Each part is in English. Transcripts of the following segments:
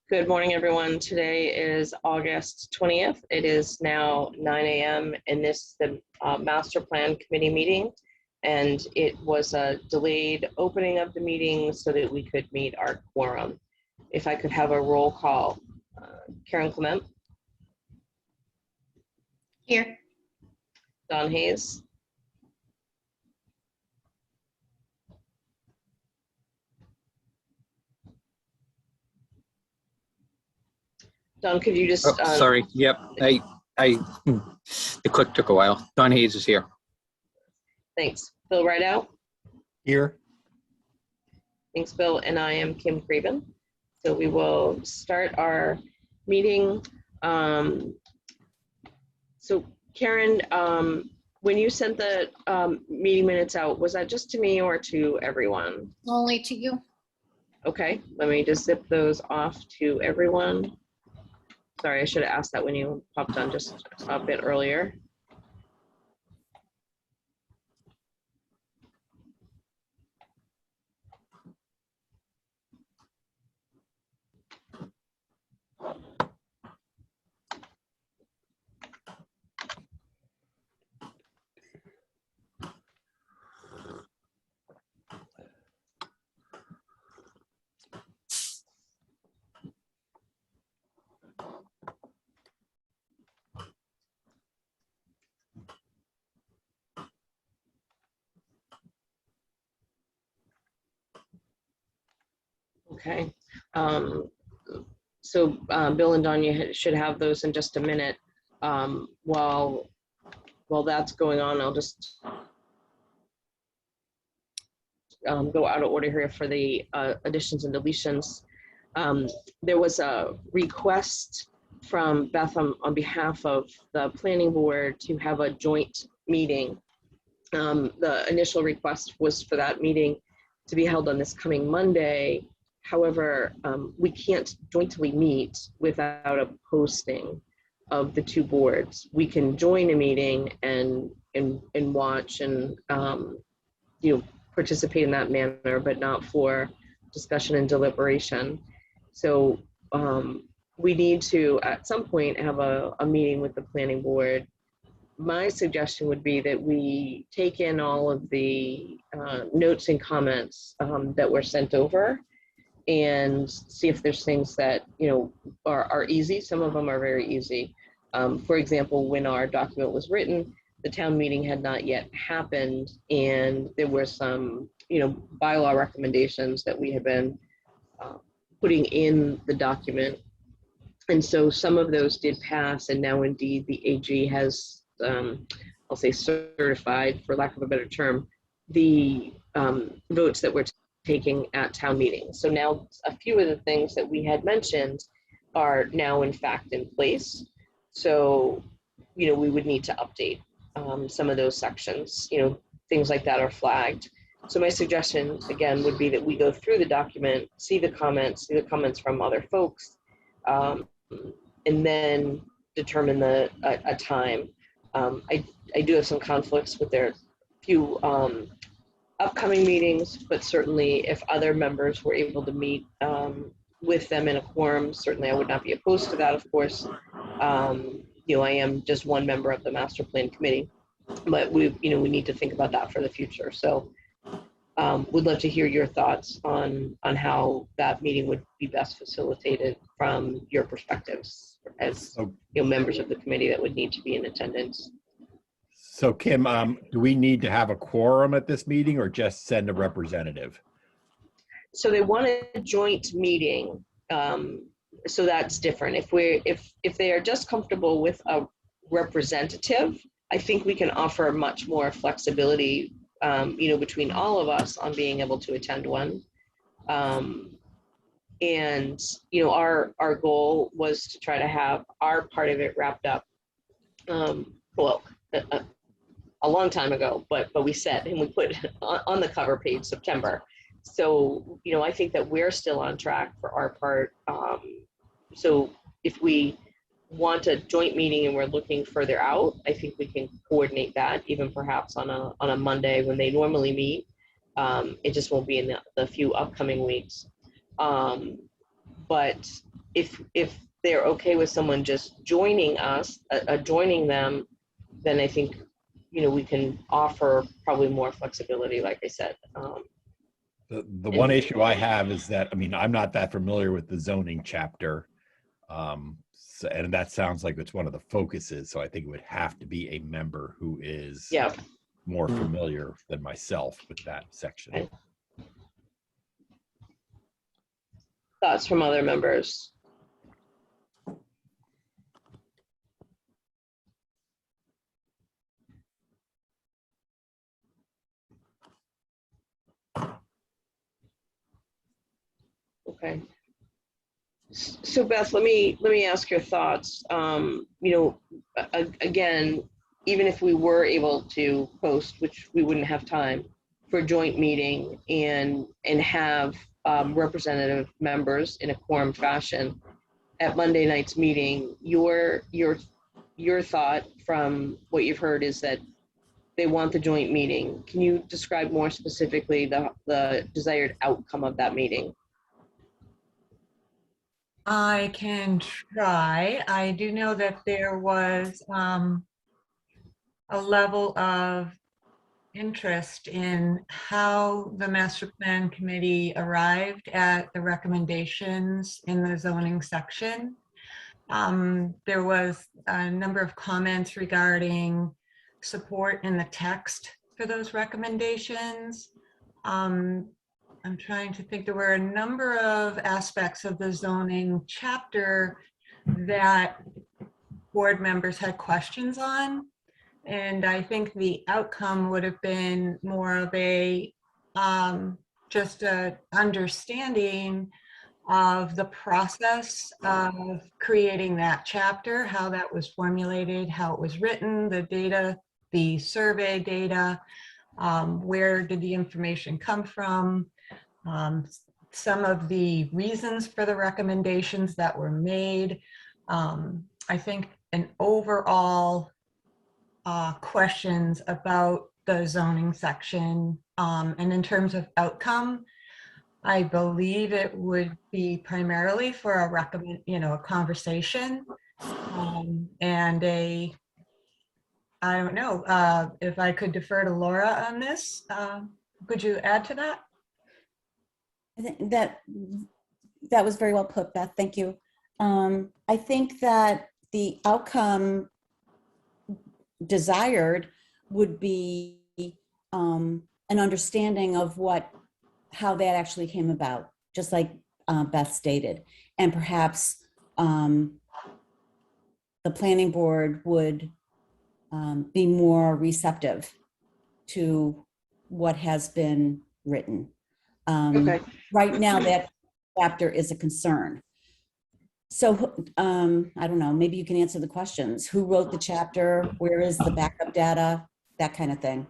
Good morning, everyone. Today is August 20th. It is now 9 a.m. and this is the Master Plan Committee meeting. And it was a delayed opening of the meeting so that we could meet our quorum. If I could have a roll call. Karen Clement. Here. Don Hayes. Don, could you just... sorry. Yep. The click took a while. Don Hayes is here. Thanks. Bill Rideout. Here. Thanks, Bill. And I am Kim Craven. So we will start our meeting. So Karen, when you sent the meeting minutes out, was that just to me or to everyone? Only to you. Okay, let me just zip those off to everyone. Sorry, I should have asked that when you popped on just a bit earlier. Okay, so Bill and Don, you should have those in just a minute. While that's going on, I'll just go out of order here for the additions and deletions. There was a request from Beth on behalf of the planning board to have a joint meeting. The initial request was for that meeting to be held on this coming Monday. However, we can't jointly meet without a posting of the two boards. We can join a meeting and watch and participate in that manner, but not for discussion and deliberation. So we need to, at some point, have a meeting with the planning board. My suggestion would be that we take in all of the notes and comments that were sent over and see if there's things that are easy. Some of them are very easy. For example, when our document was written, the town meeting had not yet happened, and there were some bylaw recommendations that we had been putting in the document, and so some of those did pass, and now indeed the AG has I'll say certified, for lack of a better term, the votes that were taking at town meetings. So now a few of the things that we had mentioned are now in fact in place. So, we would need to update some of those sections, things like that are flagged. So my suggestion again would be that we go through the document, see the comments from other folks, and then determine a time. I do have some conflicts with their few upcoming meetings, but certainly if other members were able to meet with them in a quorum, certainly I would not be opposed to that, of course. I am just one member of the master plan committee, but we need to think about that for the future. So would love to hear your thoughts on how that meeting would be best facilitated from your perspectives as members of the committee that would need to be in attendance. So Kim, do we need to have a quorum at this meeting or just send a representative? So they want a joint meeting. So that's different. If they are just comfortable with a representative, I think we can offer much more flexibility, between all of us on being able to attend one. And our goal was to try to have our part of it wrapped up. A long time ago, but we said, and we put on the cover page September. So, I think that we're still on track for our part. So if we want a joint meeting and we're looking further out, I think we can coordinate that, even perhaps on a Monday when they normally meet. It just won't be in the few upcoming weeks. But if they're okay with someone just joining us, joining them, then I think, we can offer probably more flexibility, like I said. The one issue I have is that, I'm not that familiar with the zoning chapter. And that sounds like it's one of the focuses. So I think it would have to be a member who is Yeah. more familiar than myself with that section. Okay. Thoughts from other members? Okay. So Beth, let me ask your thoughts. Again, even if we were able to post, which we wouldn't have time, for a joint meeting and have representative members in a quorum fashion at Monday night's meeting, your thought from what you've heard is that they want the joint meeting. Can you describe more specifically the desired outcome of that meeting? I can try. I do know that there was a level of interest in how the master plan committee arrived at the recommendations in the zoning section. There was a number of comments regarding support in the text for those recommendations. I'm trying to think, there were a number of aspects of the zoning chapter that board members had questions on. And I think the outcome would have been more of a, just a understanding of the process of creating that chapter, how that was formulated, how it was written, the data, the survey data, where did the information come from, some of the reasons for the recommendations that were made. I think an overall questions about the zoning section, and in terms of outcome, I believe it would be primarily for a conversation, and I don't know, if I could defer to Laura on this, could you add to that? I think that was very well put, Beth. Thank you. I think that the outcome desired would be an understanding of how that actually came about, just like Beth stated, and perhaps the planning board would be more receptive to what has been written. Okay. Right now, that chapter is a concern. So I don't know, maybe you can answer the questions. Who wrote the chapter? Where is the backup data? That kind of thing.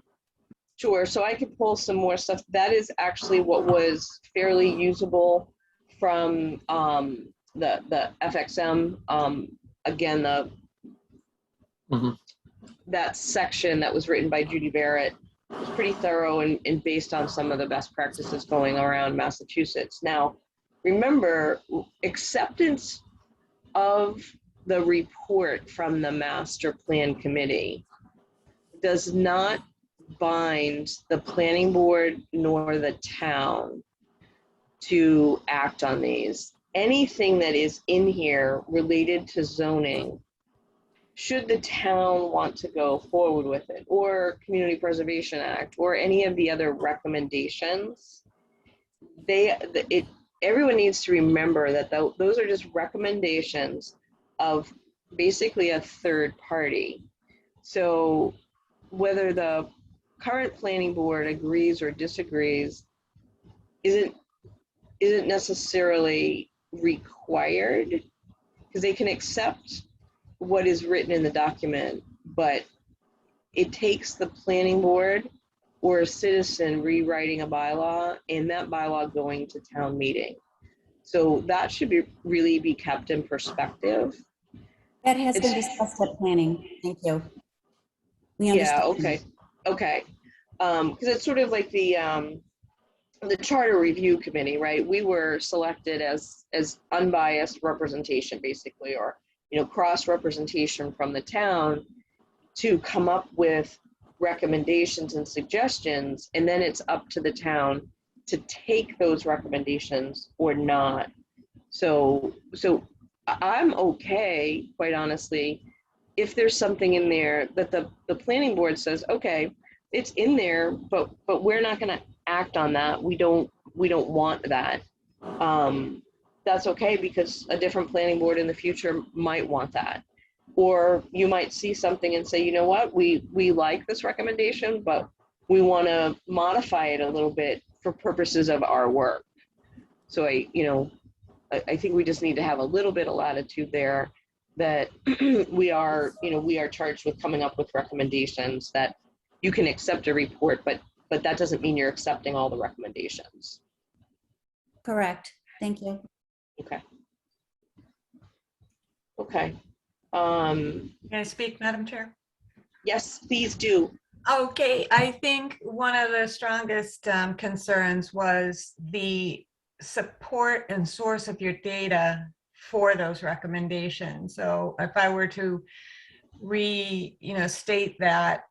Sure. So I could pull some more stuff. That is actually what was fairly usable from the FXM. Again, that section that was written by Judy Barrett was pretty thorough and based on some of the best practices going around Massachusetts. Now, remember, acceptance of the report from the master plan committee does not bind the planning board nor the town to act on these. Anything that is in here related to zoning, should the town want to go forward with it, or Community Preservation Act, or any of the other recommendations, everyone needs to remember that those are just recommendations of basically a third party. So whether the current planning board agrees or disagrees isn't necessarily required, because they can accept what is written in the document, but it takes the planning board or a citizen rewriting a bylaw and that bylaw going to town meeting. So that should really be kept in perspective. That has been discussed at planning. Thank you. We understand. Yeah, okay. Because it's sort of like the the charter review committee, right? We were selected as unbiased representation, basically, or cross representation from the town to come up with recommendations and suggestions, and then it's up to the town to take those recommendations or not. So I'm okay, quite honestly, if there's something in there that the planning board says, okay, it's in there, but we're not going to act on that. We don't want that. That's okay, because a different planning board in the future might want that. Or you might see something and say, you know what, we like this recommendation, but we want to modify it a little bit for purposes of our work. So I think we just need to have a little bit of latitude there, that we are charged with coming up with recommendations, that you can accept a report, but that doesn't mean you're accepting all the recommendations. Correct. Thank you. Okay. Okay. Can I speak, Madam Chair? Yes, please do. Okay, I think one of the strongest concerns was the support and source of your data for those recommendations. So if I were to state that,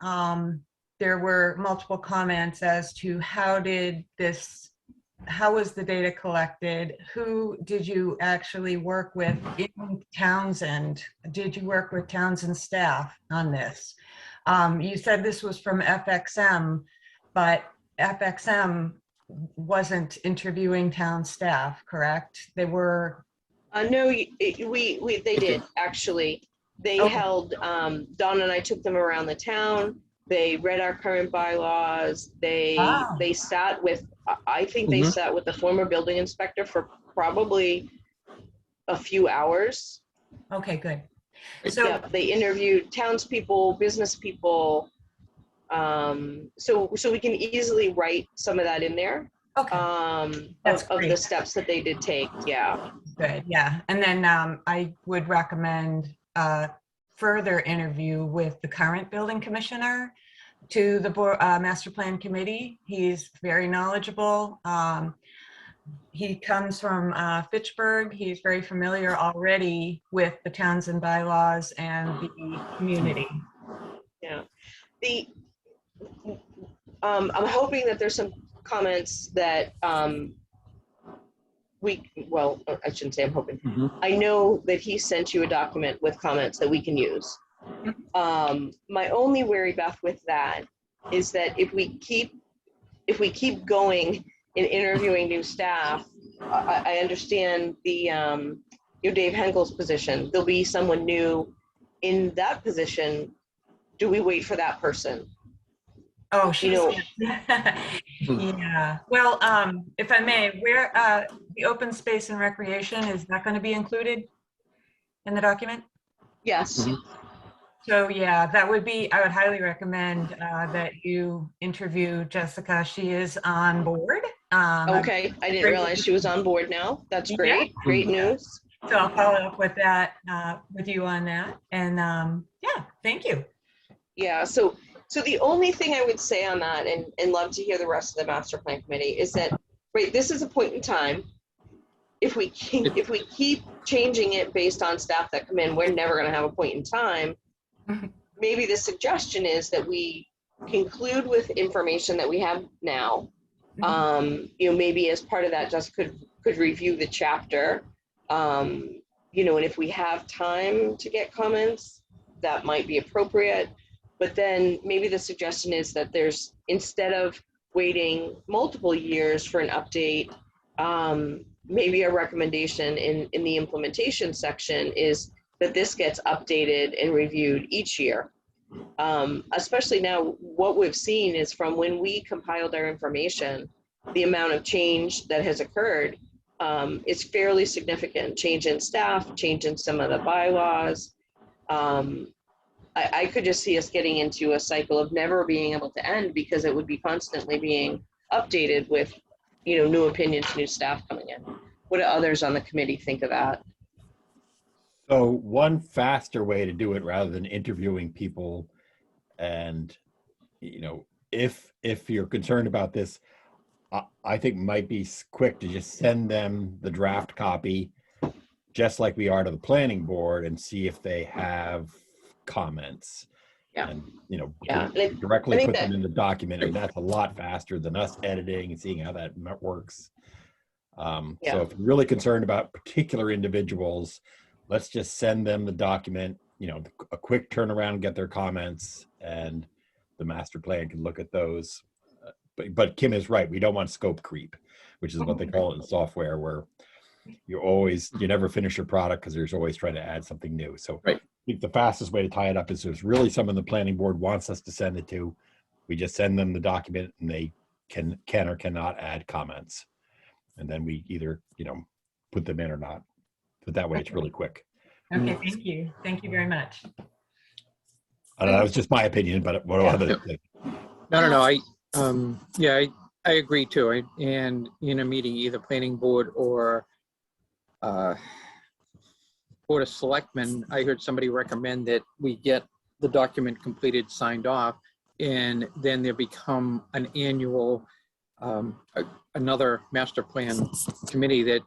there were multiple comments as to how was the data collected? Who did you actually work with in Townsend? Did you work with Townsend staff on this? You said this was from FXM, but FXM wasn't interviewing town staff, correct? They were. No, they did, actually. They held, Dawn and I took them around the town. They read our current bylaws. They sat with, I think they sat with the former building inspector for probably a few hours. Okay, good. So yeah, they interviewed townspeople, business people. So we can easily write some of that in there. Okay. Of the steps that they did take. Yeah. Good. Yeah. And then I would recommend further interview with the current building commissioner to the master plan committee. He's very knowledgeable. He comes from Fitchburg. He's very familiar already with the Townsend bylaws and the community. Yeah. I'm hoping that there's some comments that I shouldn't say I'm hoping. I know that he sent you a document with comments that we can use. My only worry, Beth, with that is that if we keep going in interviewing new staff, I understand the Dave Henkel's position. There'll be someone new in that position. Do we wait for that person? Oh, yeah. Well, if I may, where the open space and recreation, is that going to be included in the document? Yes. So yeah, that would be, I would highly recommend that you interview Jessica. She is on board. Okay, I didn't realize she was on board now. That's great. Yeah. Great news. So I'll follow up with that, with you on that. And yeah, thank you. Yeah. So the only thing I would say on that, and love to hear the rest of the master plan committee, is that, right, this is a point in time. If we keep changing it based on staff that come in, we're never going to have a point in time. Maybe the suggestion is that we conclude with information that we have now. Maybe as part of that, just could review the chapter. And if we have time to get comments, that might be appropriate. But then maybe the suggestion is that there's, instead of waiting multiple years for an update, maybe a recommendation in the implementation section is that this gets updated and reviewed each year. Especially now, what we've seen is from when we compiled our information, the amount of change that has occurred is fairly significant. Change in staff, change in some of the bylaws. I could just see us getting into a cycle of never being able to end, because it would be constantly being updated with, new opinions, new staff coming in. What do others on the committee think of that? So one faster way to do it, rather than interviewing people, and if you're concerned about this, I think might be quick to just send them the draft copy, just like we are to the planning board, and see if they have comments. Yeah. And, Yeah, and I directly think put them that- in the document, and that's a lot faster than us editing and seeing how that works. So Yeah. if you're really concerned about particular individuals, let's just send them the document, a quick turnaround, get their comments, and the master plan can look at those. But Kim is right. We don't want scope creep, which is what they call it in software, where you never finish your product because there's always trying to add something new. So Right. I think the fastest way to tie it up is there's really someone the planning board wants us to send it to. We just send them the document, and they can or cannot add comments. And then we either, put them in or not. But that way it's really quick. Okay, thank you. Thank you very much. That was just my opinion, but what do others think? No. I agree too. And in a meeting, either planning board or board of selectmen, I heard somebody recommend that we get the document completed, signed off, and then there become an annual, another master plan committee that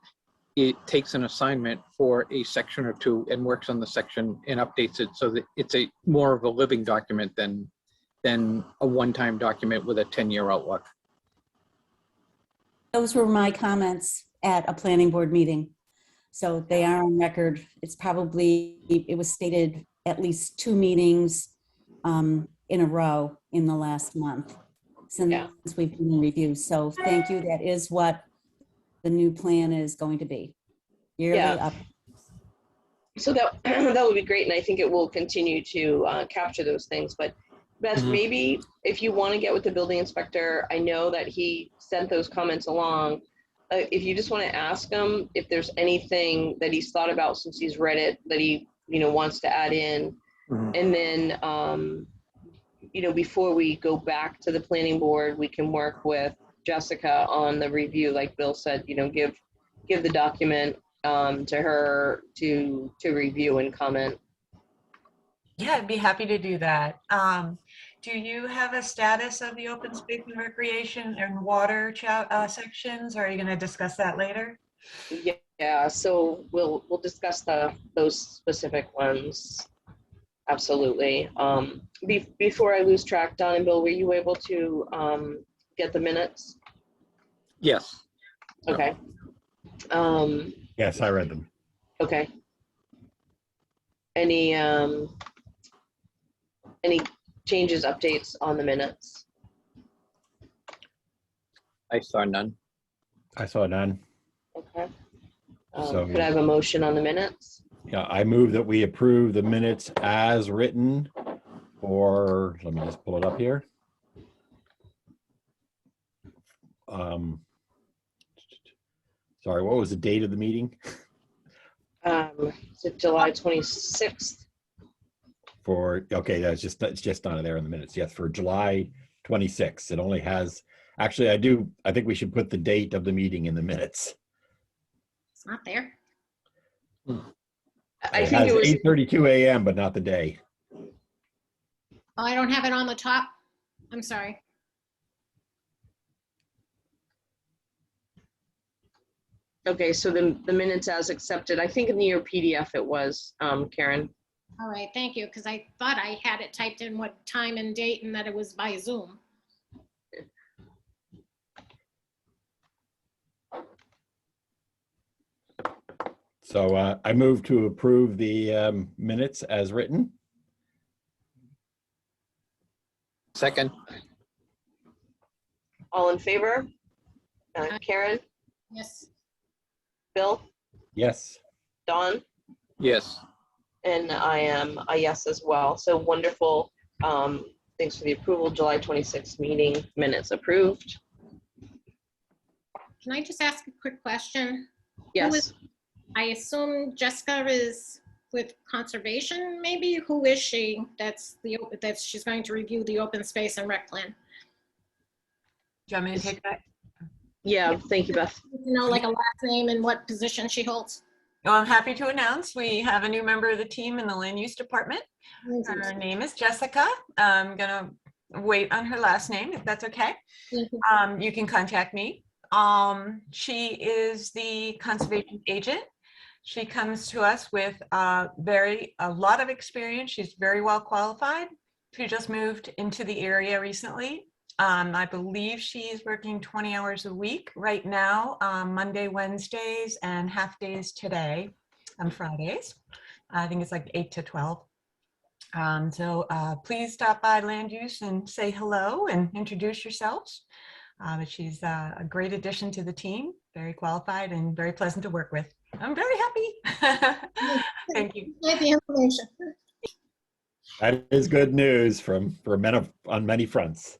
it takes an assignment for a section or two and works on the section and updates it so that it's more of a living document than a one-time document with a 10-year outlook. Those were my comments at a planning board meeting. So they are on record. It was stated at least 2 meetings in a row in the last month since we've been in review. So thank you. That is what the new plan is going to be. Yearly up. So that would be great, and I think it will continue to capture those things. But Beth, maybe if you want to get with the building inspector, I know that he sent those comments along. If you just want to ask him if there's anything that he's thought about since he's read it that he wants to add in, and then before we go back to the planning board, we can work with Jessica on the review, like Bill said. Give the document to her to review and comment. Yeah, I'd be happy to do that. Do you have a status of the open space and recreation and water sections? Or are you going to discuss that later? Yeah. So we'll discuss those specific ones. Absolutely. Before I lose track, Don and Bill, were you able to get the minutes? Yes. Okay. Yes, I read them. Okay. Any changes, updates on the minutes? I saw none. I saw none. Okay. So- Could I have a motion on the minutes? Yeah, I move that we approve the minutes as written for, let me just pull it up here. Sorry, what was the date of the meeting? Is it July 26th? Okay, it's just not there in the minutes. Yes, for July 26th. It only has, actually, I think we should put the date of the meeting in the minutes. It's not there. I think it was 8:32 a.m., but not the day. Oh, I don't have it on the top. I'm sorry. okay. So the minutes as accepted. I think in your PDF it was, Karen. All right, thank you, because I thought I had it typed in what time and date and that it was by Zoom. So I move to approve the minutes as written. Second. All in favor? Karen, Yes. Bill, Yes. Don, Yes. and I am a yes as well. So wonderful. Thanks for the approval. July 26th meeting minutes approved. Can I just ask a quick question? Yes. I assume Jessica is with conservation, maybe? Who is she? That's she's going to review the open space and rec plan. Do you want me to take that? Yeah. Thank you, Beth. Like a last name and what position she holds? Well, I'm happy to announce we have a new member of the team in the land use department. Her name is Jessica. I'm going to wait on her last name, if that's okay. Thank you. You can contact me. She is the conservation agent. She comes to us with a lot of experience. She's very well qualified. She just moved into the area recently. I believe she's working 20 hours a week right now, Monday, Wednesdays, and half days today on Fridays. I think it's like 8 to 12. So please stop by Land Use and say hello and introduce yourselves. But she's a great addition to the team, very qualified and very pleasant to work with. I'm very happy. Thank you. Like the information. That is good news for men on many fronts.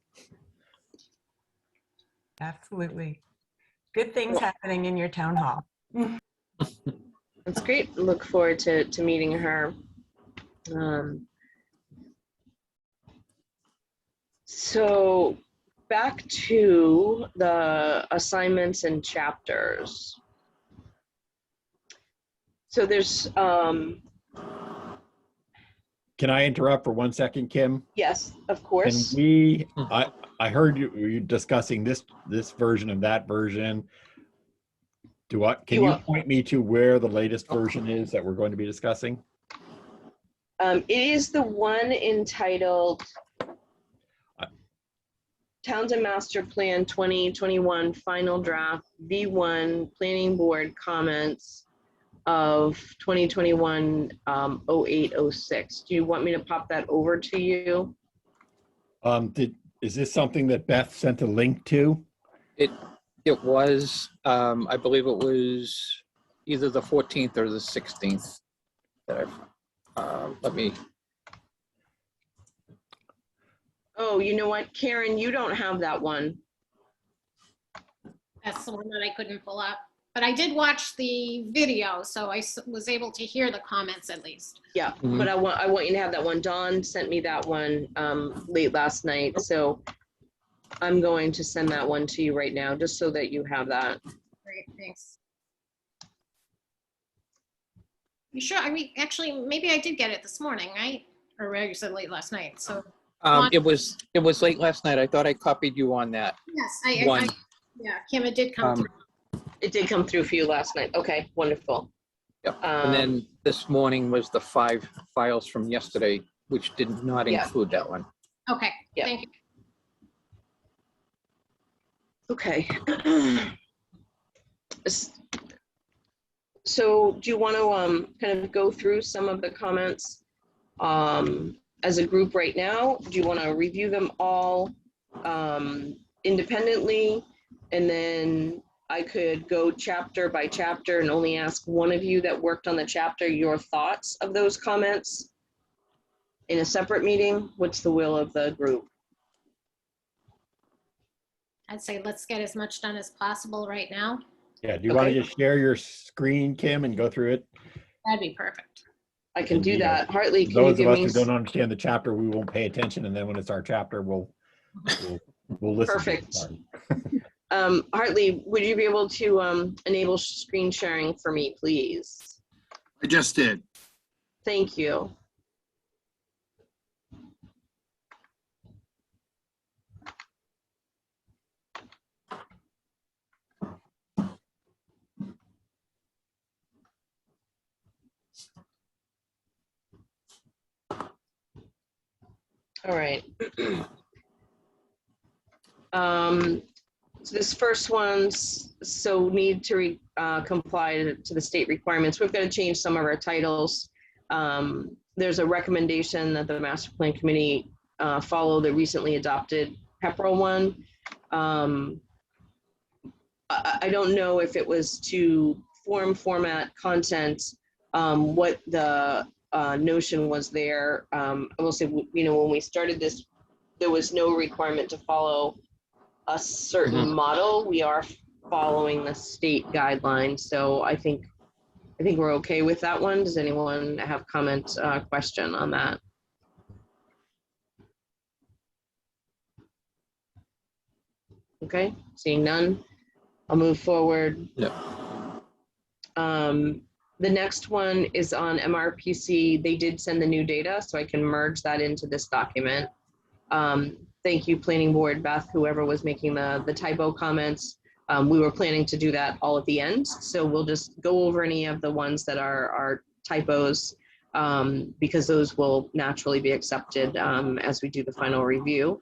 Absolutely. Good things happening in your town hall. That's great. Look forward to meeting her. So back to the assignments and chapters. So there's, Can I interrupt for 1 second, Kim? yes, of Can course. we, I heard you discussing this version and that version. Can you point me to where the latest version is that we're going to be discussing? It is the one entitled Townsend Master Plan 2021 Final Draft V1 Planning Board Comments of 2021 0806. Do you want me to pop that over to you? Is this something that Beth sent a link to? It was, I believe it was either the 14th or the 16th that let me. Oh, you know what, Karen, you don't have that one. That's the one that I couldn't pull up. But I did watch the video, so I was able to hear the comments at least. Yeah, Mhm. but I want you to have that one. Dawn sent me that one late last night, so I'm going to send that one to you right now, just so that you have that. Great, thanks. You sure? I mean, actually, maybe I did get it this morning, right? Or you said late last night, so. It was late last night. I thought I copied you on that Yes, one. yeah, Kim, it did come through. It did come through for you last night. Okay, wonderful. Yep. And then this morning was the 5 files from yesterday, which did not Yeah. include that one. Okay, Yeah. thank you. Okay. So do you want to kind of go through some of the comments as a group right now? Do you want to review them all independently? And then I could go chapter by chapter and only ask one of you that worked on the chapter your thoughts of those comments in a separate meeting. What's the will of the group? I'd say let's get as much done as possible right now. Yeah, do you want Okay. to just share your screen, Kim, and go through it? That'd be perfect. I can And, do you know, that. Hartley, can you Those of give us me? who don't understand the chapter, we won't pay attention, and then when it's our chapter, we'll listen. Perfect. Hartley, would you be able to enable screen sharing for me, please? I just did. Thank you. All right. So this first one's need to comply to the state requirements. We've got to change some of our titles. There's a recommendation that the Master Plan Committee follow the recently adopted PEPRA one. I don't know if it was to format, content, what the notion was there. I will say, you know, when we started this, there was no requirement to follow a certain model. We are following the state guidelines, so I think we're okay with that one. Does anyone have comment, question on that? Okay, seeing none, I'll move forward. Yeah. The next one is on MRPC. They did send the new data, so I can merge that into this document. thank you, planning board, Beth, whoever was making the typo comments. We were planning to do that all at the end. So we'll just go over any of the ones that are typos, because those will naturally be accepted as we do the final review.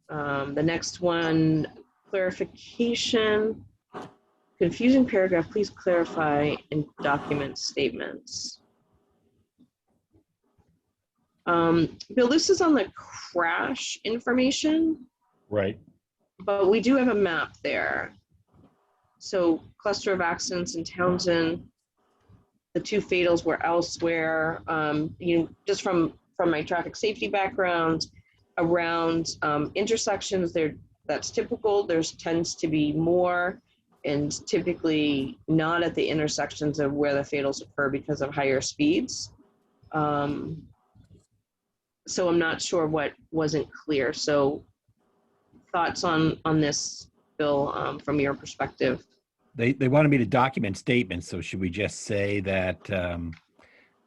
The next one, clarification. Confusing paragraph, please clarify in document statements. Bill, this is on the crash information, Right. but we do have a map there. So cluster of accidents in Townsend, the 2 fatals were elsewhere. Just from my traffic safety background, around intersections, that's typical. There's tends to be more, and typically not at the intersections of where the fatals occur because of higher speeds. So I'm not sure what wasn't clear. So thoughts on this, Bill, from your perspective? They wanted me to document statements. So should we just say that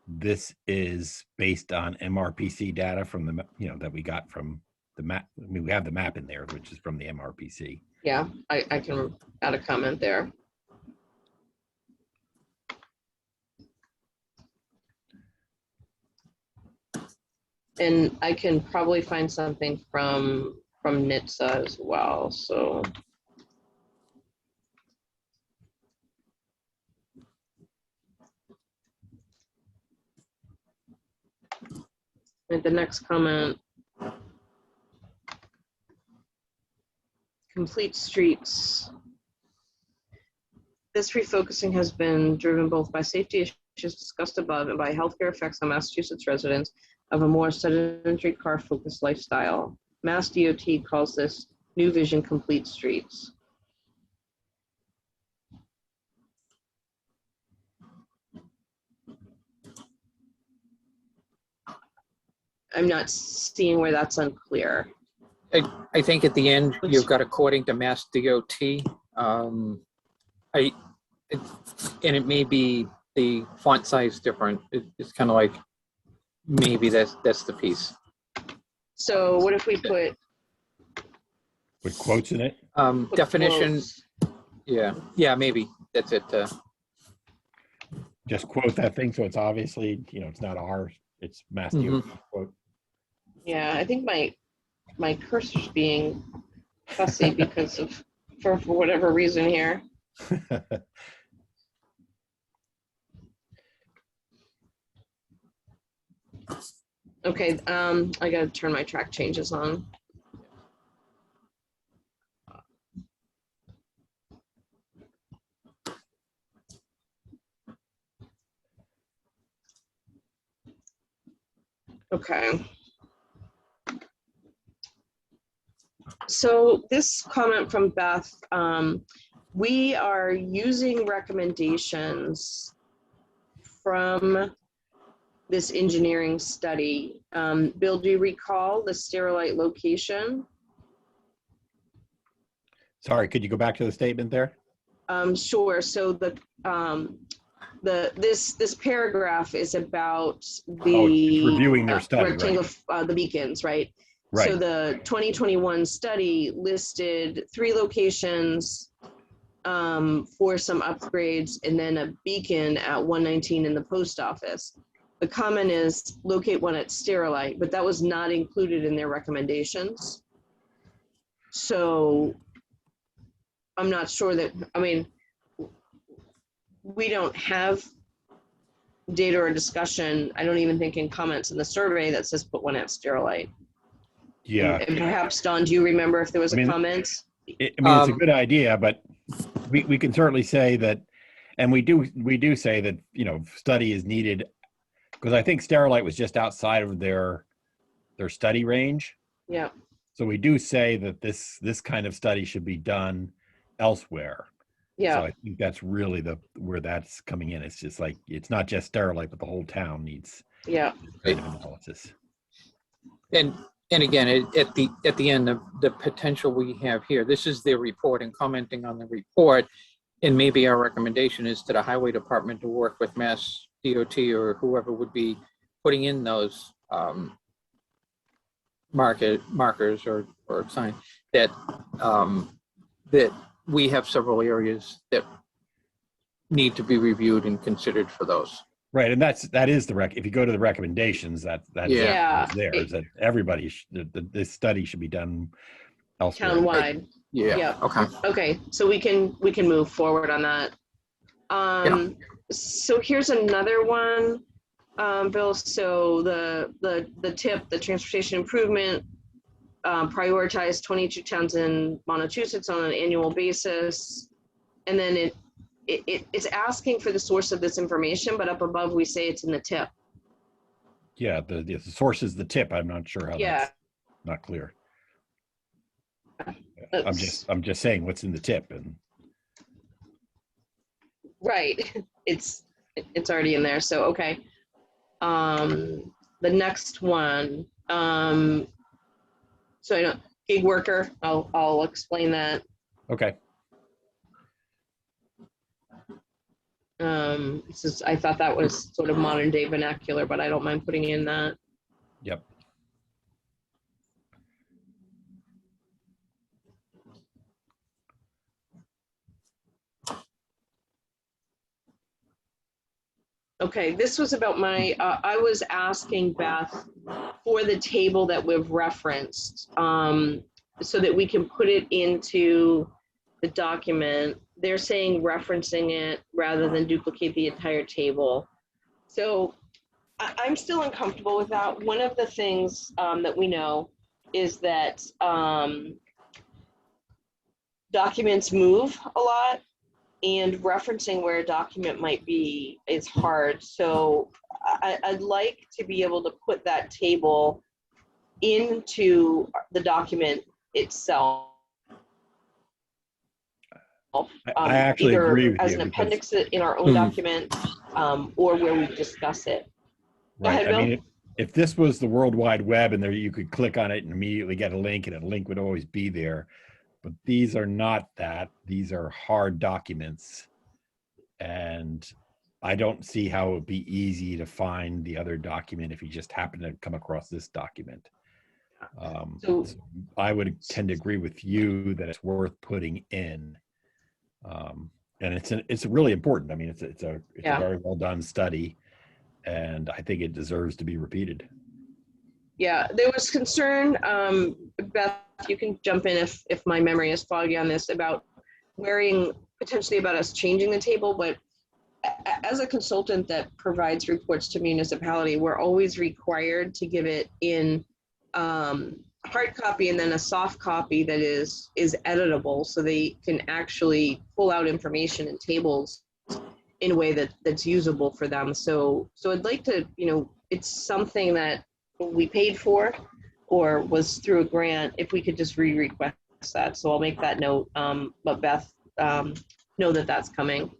this is based on MRPC data from the, that we got from the map? I mean, we have the map in there, which is from the MRPC. Yeah, I can add a comment there. And I can probably find something from NHTSA as well, so. And the next comment. Complete streets. This refocusing has been driven both by safety issues discussed above and by healthcare effects on Massachusetts residents of a more sedentary car-focused lifestyle. Mass DOT calls this New Vision Complete Streets. I'm not seeing where that's unclear. I think at the end, you've got according to Mass DOT. And it may be the font size different. It's kind of like, maybe that's the piece. So what if we put With quotes in it? Definition, quotes? yeah, maybe, that's it. Just quote that thing. So it's obviously, it's not ours. It's Mass DOT quote. Yeah, I think my cursor's being fussy because of, for whatever reason here. Okay, I gotta turn my track changes on. Okay. So this comment from Beth, we are using recommendations from this engineering study. Bill, do you recall the Sterilite location? Sorry, could you go back to the statement there? Sure. So this paragraph is about it's reviewing their study, rectangle, the beacons, right? Right. So the 2021 study listed 3 locations for some upgrades, and then a beacon at 119 in the post office. The comment is locate one at Sterilite, but that was not included in their recommendations. So I'm not sure that, I mean, we don't have data or discussion, I don't even think in comments in the survey that says put one at Sterilite. Yeah. And perhaps, Don, do you remember if there was a comment? It's a good idea, but we can certainly say that, and we do say that, study is needed, because I think Sterilite was just outside of their study range. Yeah. So we do say that this kind of study should be done elsewhere. Yeah. So I think that's really where that's coming in. It's just like, it's not just Sterilite, but the whole town needs Yeah. kind of analysis. And again, at the end, the potential we have here, this is their report and commenting on the report. And maybe our recommendation is to the highway department to work with Mass DOT or whoever would be putting in those markers or sign that, that we have several areas that need to be reviewed and considered for those. Right, and that is if you go to the recommendations, that Yeah. is there, is that everybody, this study should be done elsewhere. Townwide. Yeah. Yeah. Okay. Okay, so we can move forward on that. So here's another one, Bill. So the tip, the transportation improvement, prioritize 22 towns in Massachusetts on an annual basis, and then it's asking for the source of this information, but up above we say it's in the tip. Yeah, the source is the tip. I'm not sure how that's not clear. I'm just saying what's in the tip, and right, it's already in there. So okay, the next one. So I don't gig worker. I'll explain that. okay. I thought that was sort of modern day vernacular, but I don't mind putting in that. Yep. Okay, this was about my, I was asking Beth for the table that we've referenced, so that we can put it into the document. They're saying referencing it rather than duplicate the entire table. So I'm still uncomfortable with that. One of the things that we know is that documents move a lot, and referencing where a document might be is hard. So I'd like to be able to put that table into the document itself. I actually either agree with as you an because- appendix in our own document, or where we discuss it. Go Right. ahead, I Bill. mean, if this was the World Wide Web and there you could click on it and immediately get a link, and a link would always be there. But these are not that. These are hard documents. And I don't see how it would be easy to find the other document if you just happen to come across this document. So I would tend to agree with you that it's worth putting in. And it's really important. I mean, it's a very well done study, and I think it deserves to be repeated. yeah, there was concern, Beth, you can jump in if my memory is foggy on this, about potentially about us changing the table, but as a consultant that provides reports to municipality, we're always required to give it in hard copy and then a soft copy that is editable, so they can actually pull out information in tables in a way that's usable for them. So I'd like to, it's something that we paid for or was through a grant, if we could just request that. So I'll make that note, but Beth, know that that's coming.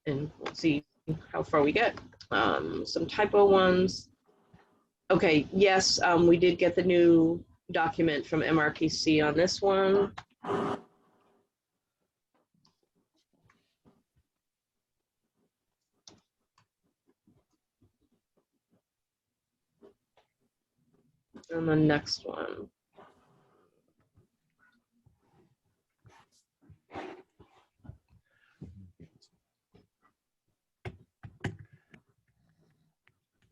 And we'll see how far we get. Some typo ones. Okay, yes, we did get the new document from MRPC on this one. And the next one.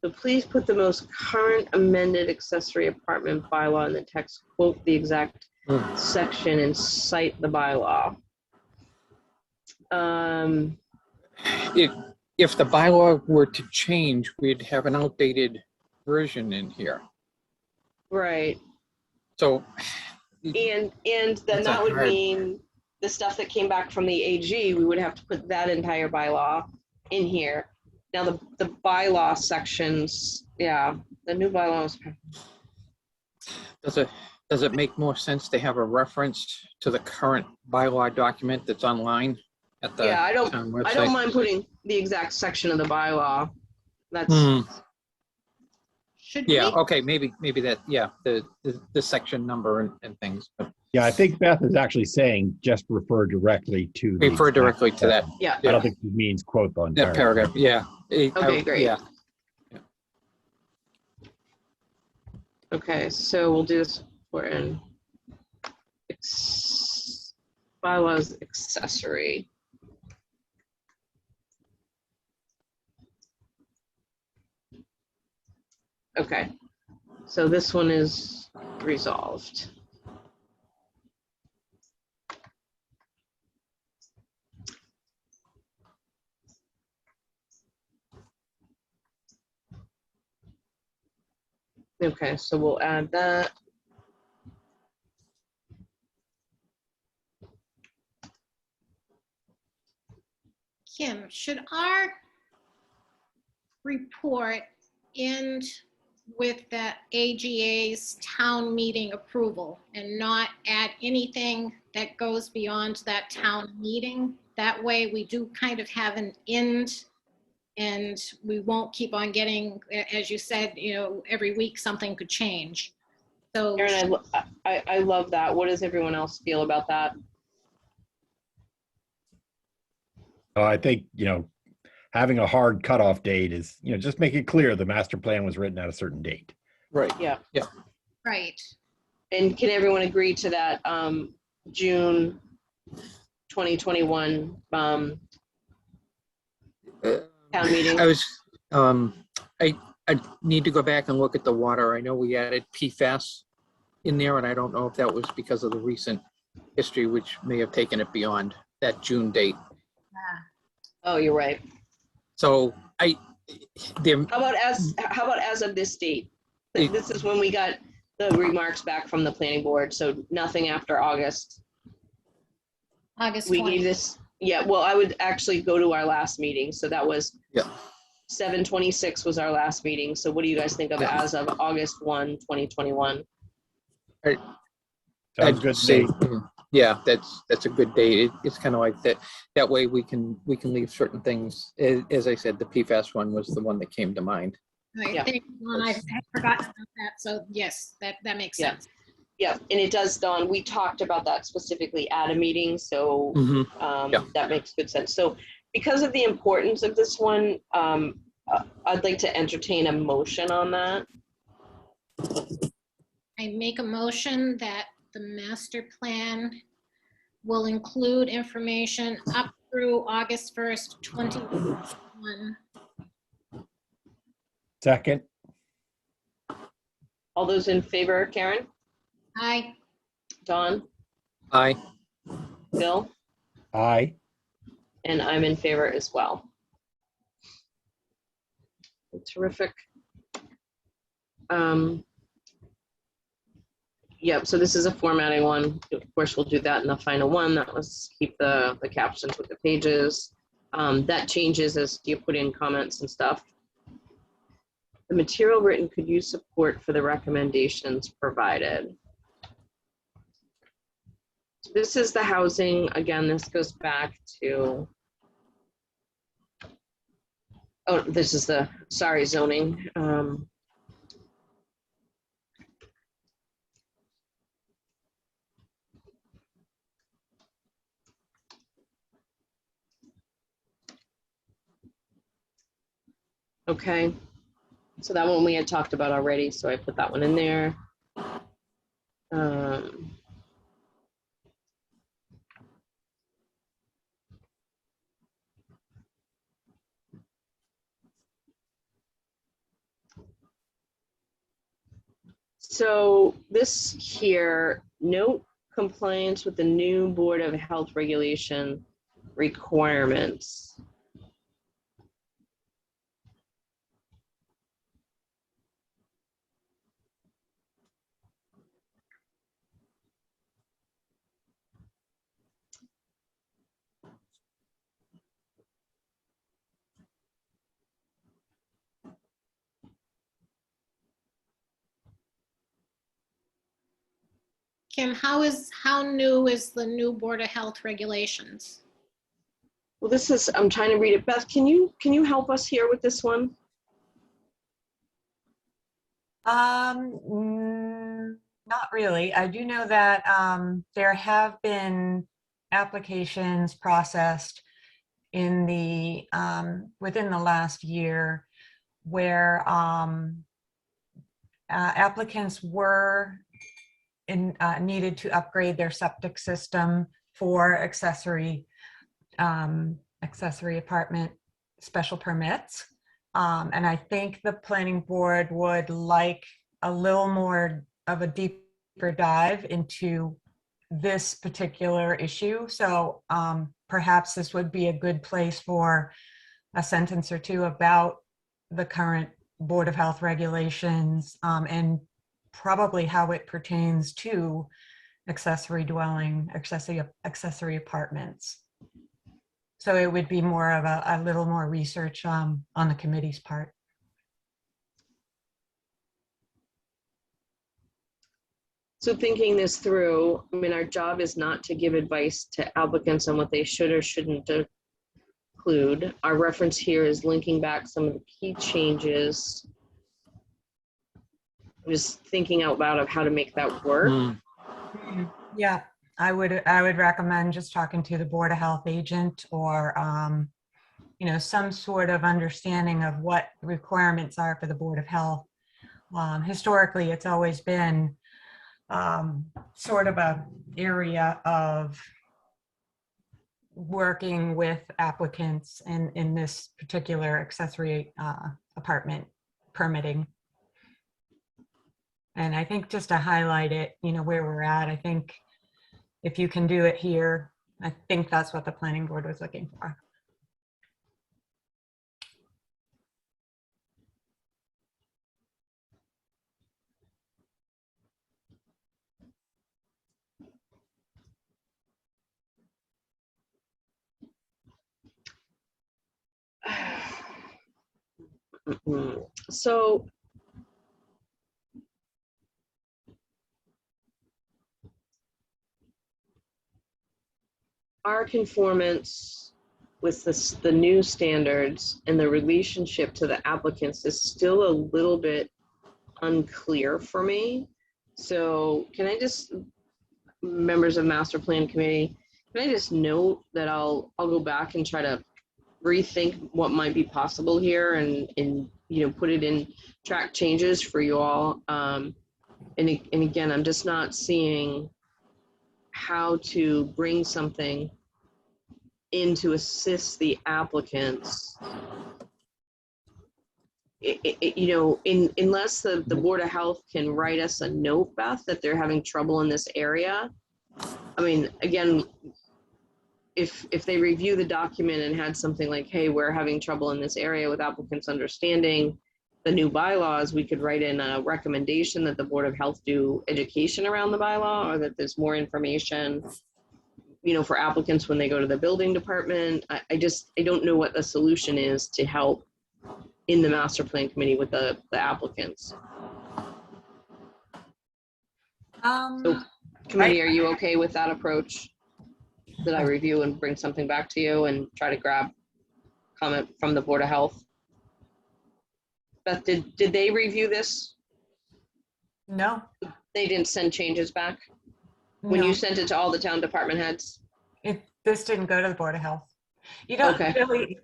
So please put the most current amended accessory apartment bylaw in the text, quote the exact section, and cite the bylaw. If the bylaw were to change, we'd have an outdated version in here. Right. So, And then That's that would hard- mean the stuff that came back from the AG, we would have to put that entire bylaw in here. Now the bylaw sections, the new bylaws. does it make more sense to have a reference to the current bylaw document that's online at the Yeah, town website? I don't mind putting the exact section of the bylaw. That's Should Yeah, we, okay, maybe that, the section number and things, but Yeah, I think Beth is actually saying just refer directly to the refer exact directly to that, section. yeah. I don't think it means quote the entire that paragraph, yeah. Okay, great. Yeah. Okay, so we'll do this for an bylaws accessory. Okay, so this one is resolved. Okay, so we'll add that. Kim, should our report end with the AGA's town meeting approval and not add anything that goes beyond that town meeting? That way we do kind of have an end, and we won't keep on getting, as you said, every week something could change. So Aaron, I love that. What does everyone else feel about that? I think, having a hard cutoff date is, just make it clear the master plan was written at a certain date. Right. Yeah. Yeah. right. And can everyone agree to that June 2021 town meeting? I need to go back and look at the water. I know we added PFAS in there, and I don't know if that was because of the recent history, which may have taken it beyond that June date. Oh, you're right. So How about as of this date? This is when we got the remarks back from the planning board, so nothing after August. August We 20th. gave this, yeah, well, I would actually go to our last meeting, so that was 7/26 was our last meeting. So what do you guys think of as of August 1, 2021? Sounds good to me. Yeah, that's a good date. It's kind of like that. That way we can leave certain things. As I said, the PFAS one was the one that came to mind. I Yeah. think I had forgotten about that. So yes, that makes Yeah. sense. Yeah, and it does, Dawn, we talked about that specifically at a meeting, so Yeah. that makes good sense. So because of the importance of this one, I'd like to entertain a motion on that. I make a motion that the master plan will include information up through August 1st, 2021. Second. All those in favor, Karen, Aye. Dawn, Aye. Bill, Aye. and I'm in favor as well. Terrific. Yep, so this is a formatting one. Of course, we'll do that in the final one. That was keep the captions with the pages. That changes as you put in comments and stuff. The material written could use support for the recommendations provided. So this is the housing. Again, this goes back to, oh, this is the, sorry, zoning. Okay, so that one we had talked about already, so I put that one in there. So this here, note compliance with the new Board of Health regulation requirements. Kim, how new is the new Board of Health regulations? Well, this is, I'm trying to read it. Beth, can you help us here with this one? Not really. I do know that there have been applications processed in the within the last year where applicants were needed to upgrade their septic system for accessory apartment special permits. And I think the planning board would like a little more of a deeper dive into this particular issue. So perhaps this would be a good place for a sentence or two about the current Board of Health regulations and probably how it pertains to accessory apartments. So it would be more of a little more research on the committee's part. So thinking this through, I mean, our job is not to give advice to applicants on what they should or shouldn't include. Our reference here is linking back some of the key changes. I'm just thinking out loud of how to make that work. Yeah, I would recommend just talking to the Board of Health agent or, you know, some sort of understanding of what requirements are for the Board of Health. Historically, it's always been sort of a area of working with applicants in this particular accessory apartment permitting. And I think just to highlight it, you know, where we're at, I think if you can do it here, I think that's what the planning board was looking for. So our conformance with the new standards and the relationship to the applicants is still a little bit unclear for me. So can I just, members of Master Plan Committee, can I just note that I'll go back and try to rethink what might be possible here and you know, put it in track changes for you all. And again, I'm just not seeing how to bring something in to assist the applicants. You know, unless the Board of Health can write us a note, Beth, that they're having trouble in this area. I mean, again, if they review the document and had something like, hey, we're having trouble in this area with applicants understanding the new bylaws, we could write in a recommendation that the Board of Health do education around the bylaw, or that there's more information, you know, for applicants when they go to the building department. I don't know what the solution is to help in the Master Plan Committee with the applicants. So committee, are you okay with that approach? That I review and bring something back to you and try to grab comment from the Board of Health? Beth, did they review this? No. They didn't send changes back? When No. you sent it to all the town department heads? This didn't go to the Board of Health. You don't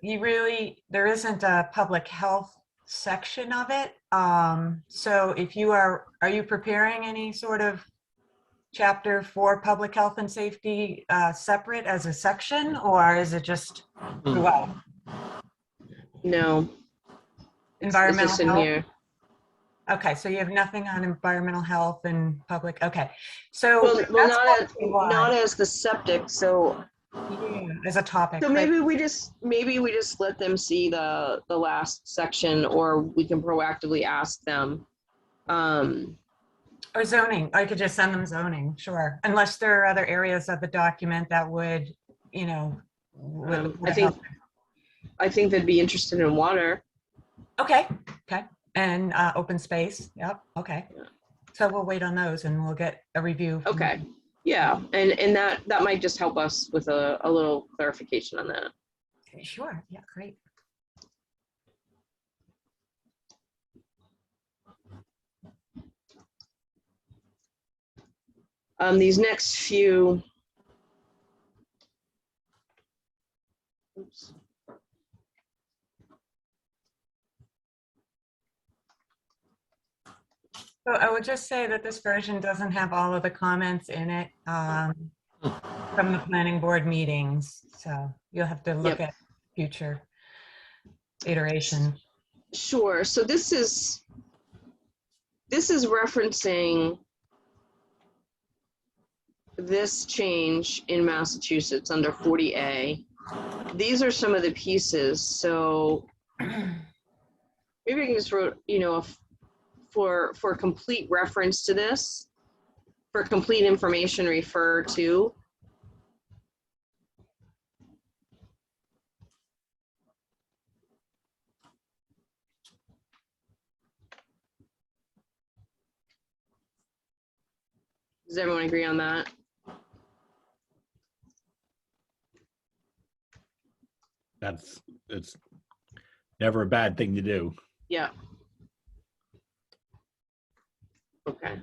really, there isn't a public health section of it. So if you are you preparing any sort of chapter for public health and safety separate as a section, or is it just throughout? No. Environmental it's just in health? here. Okay, so you have nothing on environmental health and public, okay. So Well, that's not as the septic, so yeah, as a topic. so maybe we just let them see the last section, or we can proactively ask them. Or zoning, I could just send them zoning, sure. Unless there are other areas of the document that would, you know, I think they'd be interested in water. Okay. And open space, yep, okay. So we'll wait on those and we'll get a review. Okay, yeah, and that might just help us with a little clarification on that. Sure, yeah, great. These next few, oops. So I would just say that this version doesn't have all of the comments in it from the planning board meetings. So you'll have to look Yep. at future iterations. Sure. So this is referencing this change in Massachusetts under 40A. These are some of the pieces. So maybe I can just wrote, for complete reference to this, for complete information, refer to. Does everyone agree on that? It's never a bad thing to do. Yeah. Okay.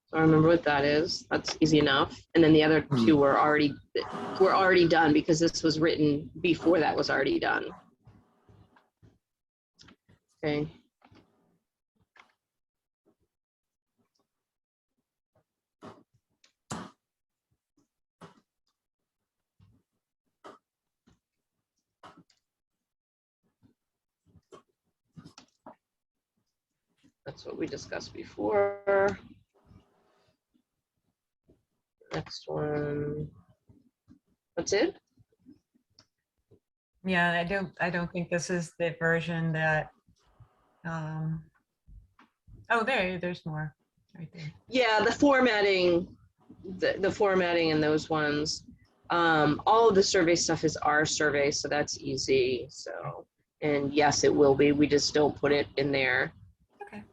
So I remember what that is. That's easy enough. And then the other two were already done because this was written before that was already done. Okay. That's what we discussed before. Next one. That's it? Yeah, I don't think this is the version that, oh, there's more right there. Yeah, the formatting, the formatting in those ones. All of the survey stuff is our survey, so that's easy. So, and yes, it will be. We just don't put it in there. Okay.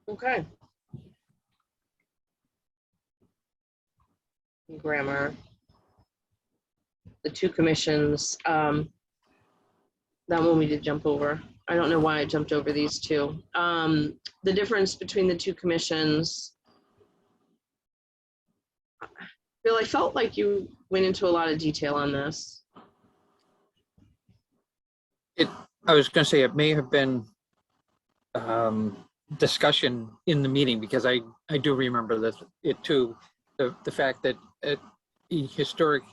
Okay. Grammar. The two commissions. That one we did jump over. I don't know why I jumped over these two. The difference between the two commissions. Bill, I felt like you went into a lot of detail on this. I was going to say it may have been discussion in the meeting, because I do remember that it too, the fact that a historic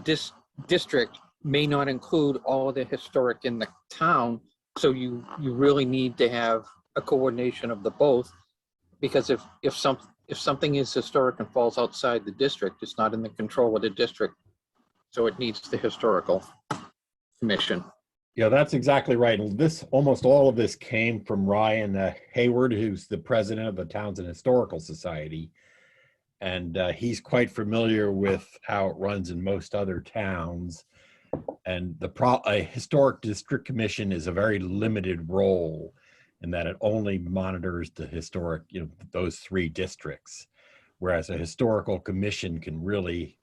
district may not include all of the historic in the town, so you really need to have a coordination of the both, because if something is historic and falls outside the district, it's not in the control of the district, so it needs the historical commission. Yeah, that's exactly right. And this, almost all of this came from Ryan Hayward, who's the president of the Townsend Historical Society. And he's quite familiar with how it runs in most other towns. And a historic district commission is a very limited role in that it only monitors the historic, those three districts. Whereas a historical commission can really,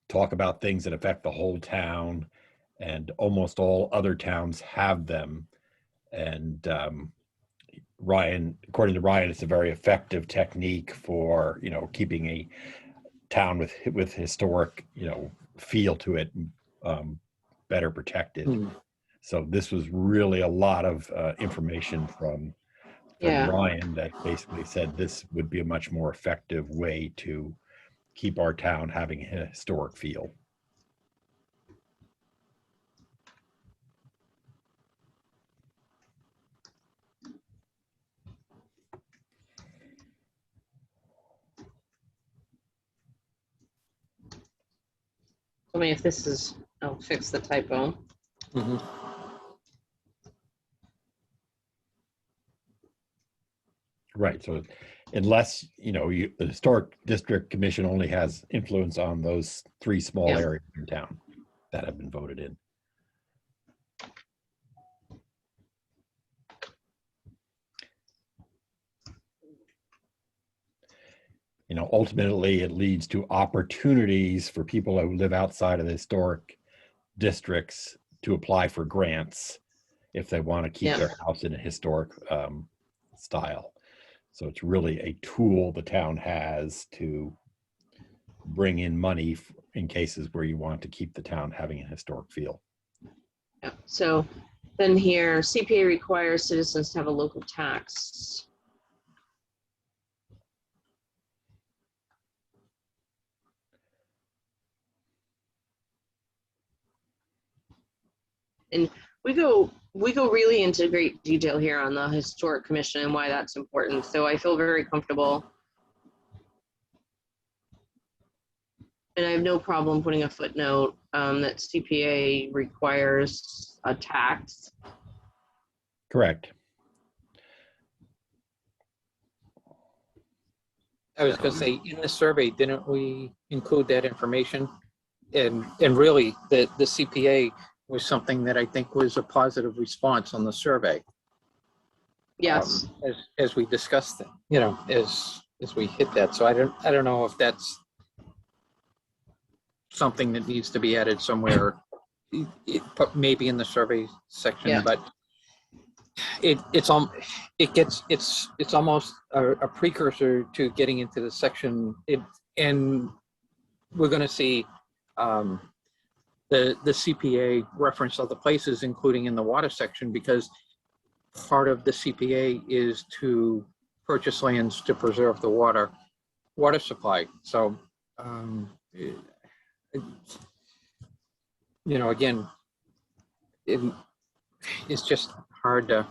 talk about things that affect the whole town. And almost all other towns have them. And Ryan, according to Ryan, it's a very effective technique for, keeping a town with historic, feel to it, better protected. So this was really a lot of information from Ryan that basically said this would be a much more effective way to keep our town having a historic feel. Tell me if this is, I'll fix the typo. Mm-hmm. Right. So unless, the Historic District Commission only has influence on those three small areas in town that have been voted in. Ultimately it leads to opportunities for people who live outside of the historic districts to apply for grants. if they want to keep Yeah. their house in a historic style. So it's really a tool the town has to bring in money in cases where you want to keep the town having a historic feel. Yeah. So then here, CPA requires citizens to have a local tax. And we go really into great detail here on the historic commission and why that's important. So I feel very comfortable. And I have no problem putting a footnote that CPA requires a tax. Correct. I was going to say, in the survey, didn't we include that information? And really, the CPA was something that I think was a positive response on the survey. Yes. As we discussed it, as we hit that. So I don't know if that's something that needs to be added somewhere, maybe in the survey section, Yeah. but it's almost a precursor to getting into the section. And we're going to see the CPA reference other places, including in the water section, because part of the CPA is to purchase lands to preserve the water supply. So, again, it's just hard to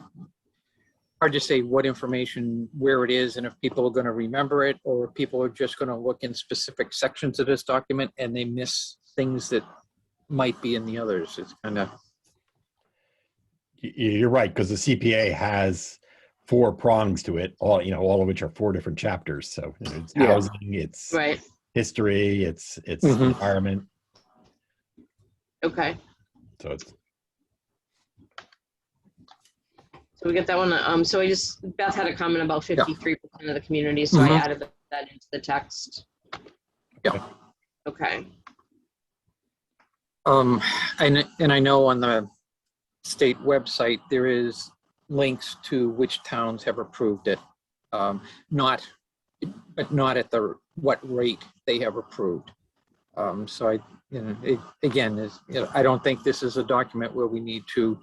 say what information, where it is, and if people are going to remember it, or if people are just going to look in specific sections of this document and they miss things that might be in the others. It's kind of... You're right, because the CPA has 4 prongs to it, all of which are 4 different chapters. So it's housing, it's Right. history, it's Mhm. environment. Okay. So So we get that one. So Beth had a comment about 53% of the community, so I added that into the text. Yeah. Okay. And I know on the state website there is links to which towns have approved it, but not at what rate they have approved. So I don't think this is a document where we need to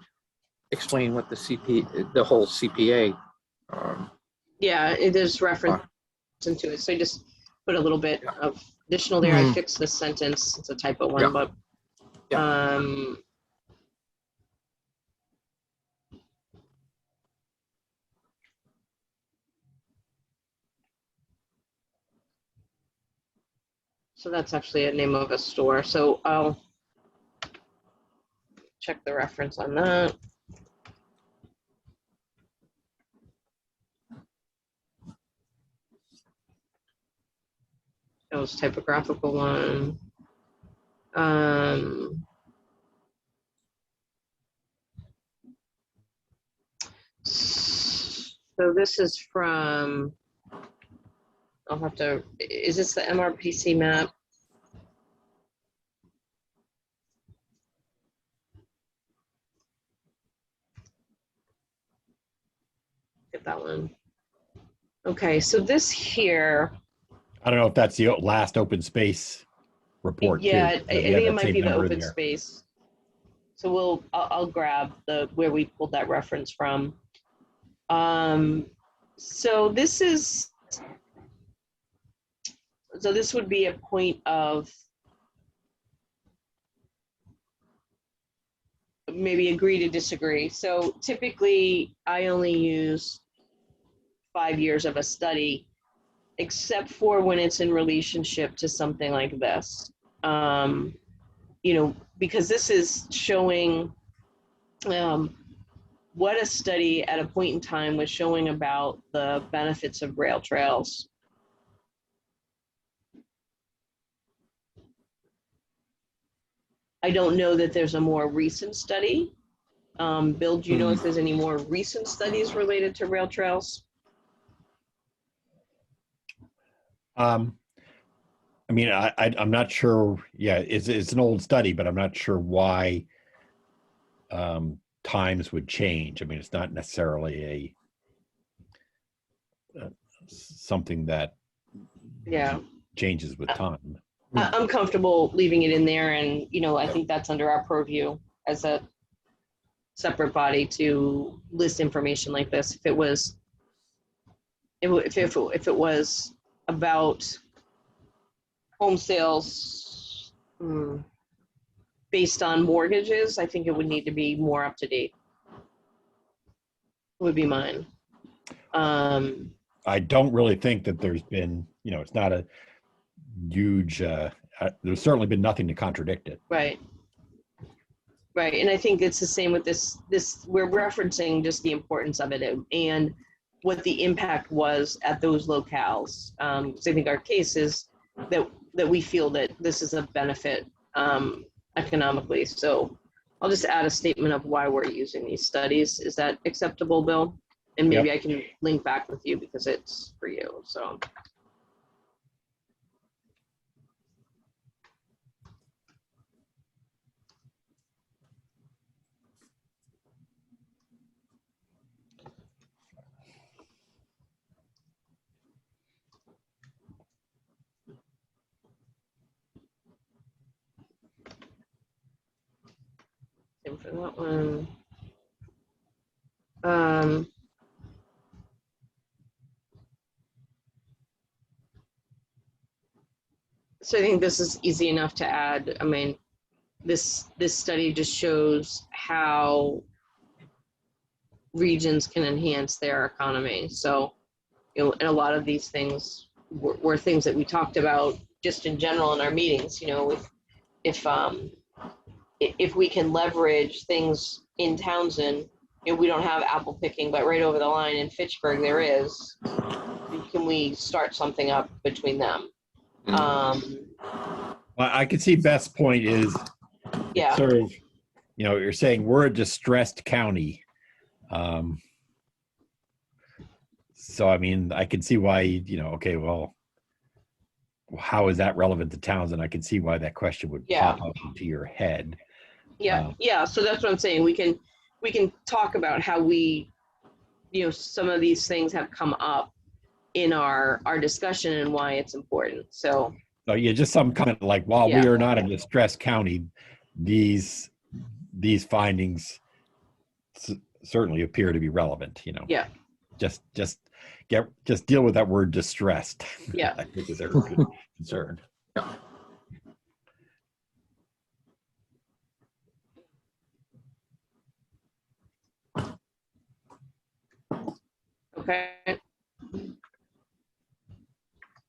explain what the whole CPA. Yeah, there's reference into it. So I just put a little bit of additional there. I fixed this sentence. It's a typo one, but so that's actually a name of a store. So I'll check the reference on that. That was typographical one. So this is from, is this the MRPC map? Get that one. Okay, so this here. I don't know if that's the last open space report. Yeah, too. I think it might be the open space. So I'll grab where we pulled that reference from. So this would be a point of maybe agree to disagree. So typically I only use 5 years of a study, except for when it's in relationship to something like this. Because this is showing what a study at a point in time was showing about the benefits of rail trails. I don't know that there's a more recent study. Bill, do you know if there's any more recent studies related to rail trails? I'm not sure. Yeah, it's an old study, but I'm not sure why times would change. I mean, it's not necessarily something that Yeah. changes with time. I'm comfortable leaving it in there, and, you know, I think that's under our purview as a separate body to list information like this. If it was, if it was about home sales based on mortgages, I think it would need to be more up to date. Would be mine. I don't really think that there's been, you know, it's not a huge, there's certainly been nothing to contradict it. Right. Right. And I think it's the same with this, we're referencing just the importance of it and what the impact was at those locales. Because I think our case is that we feel that this is a benefit economically. So I'll just add a statement of why we're using these studies. Is that acceptable, Bill? And maybe Yep. I can link back with you because it's for you. So. Same for that one. So I think this is easy enough to add. I mean, this study just shows how regions can enhance their economy. So, you know, and a lot of these things were things that we talked about just in general in our meetings. You know, if we can leverage things in Townsend, you know, we don't have apple picking, but right over the line in Fitchburg there is. Can we start something up between them? Well, I can see Beth's point is Yeah. sort of, you know, you're saying we're a distressed county. So, I mean, I can see why, you know, okay, well, how is that relevant to Townsend? I can see why that question would pop up into your head. Yeah. Yeah. So that's what I'm saying. We can talk about how we, you know, some of these things have come up in our discussion and why it's important. So yeah, just some comment like, while we are not a distressed county, these findings certainly appear to be relevant, you know. Yeah. Just deal with that word distressed. Yeah. I think is a good concern. Yeah. Okay.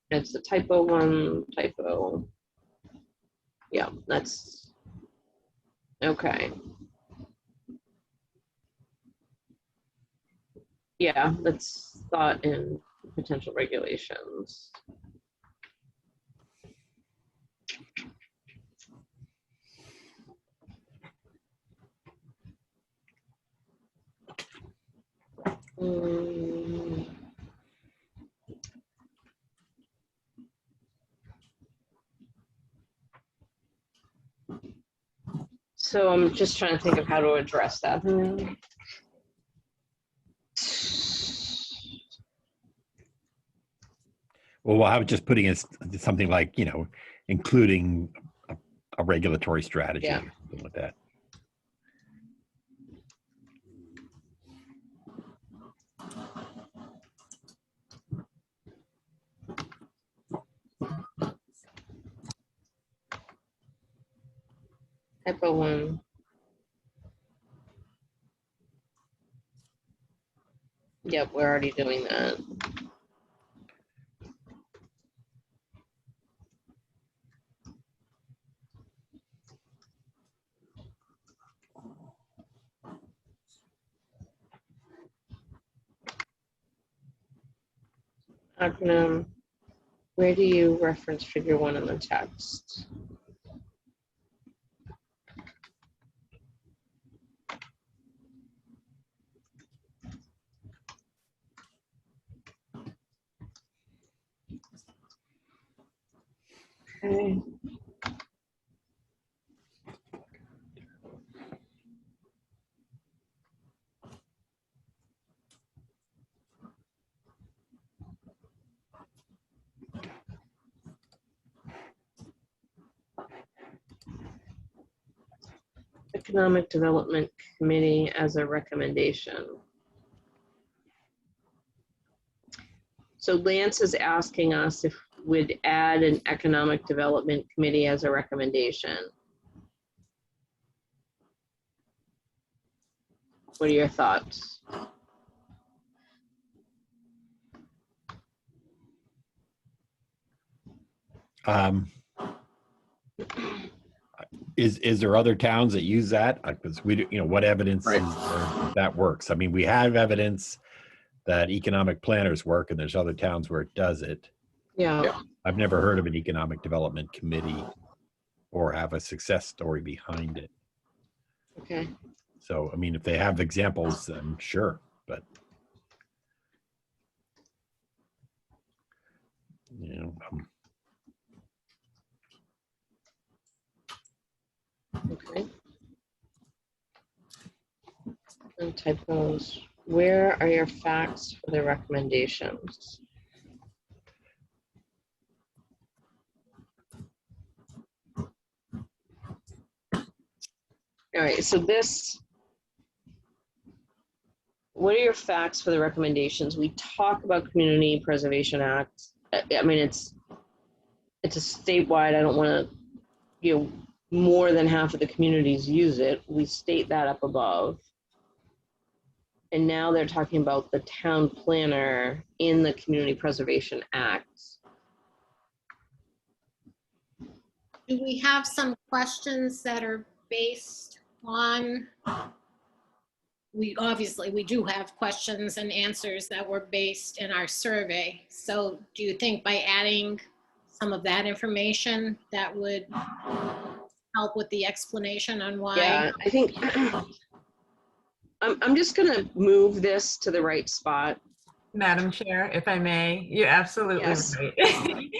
It's the typo one, typo. Yeah, that's okay. Yeah, that's thought in potential regulations. So I'm just trying to think of how to address that. Well, I was just putting in something like, you know, including a regulatory strategy or something like that. Typo one. Yep, we're already doing that. Acronym. Where do you reference figure one in the text? Okay. Economic Development Committee as a recommendation. So Lance is asking us if we'd add an Economic Development Committee as a recommendation. What are your thoughts? Is there other towns that use that? Because we do, what evidence Right. is there that works? I mean, we have evidence that economic planners work, and there's other towns where it does it. Yeah. I've never heard of an economic development committee or have a success story behind it. Okay. So, I mean, if they have examples, then sure, but Okay. And typos. Where are your facts for the recommendations? All right, so what are your facts for the recommendations? We talk about Community Preservation Act. I mean, it's a statewide, I don't want to, more than half of the communities use it. We state that up above. And now they're talking about the town planner in the Community Preservation Act. Do we have some questions that are based on, we do have questions and answers that were based in our survey. So do you think by adding some of that information that would help with the explanation on why? Yeah, I think I'm just gonna move this to the right spot. Madam Chair, if I may, you're absolutely Yes. right.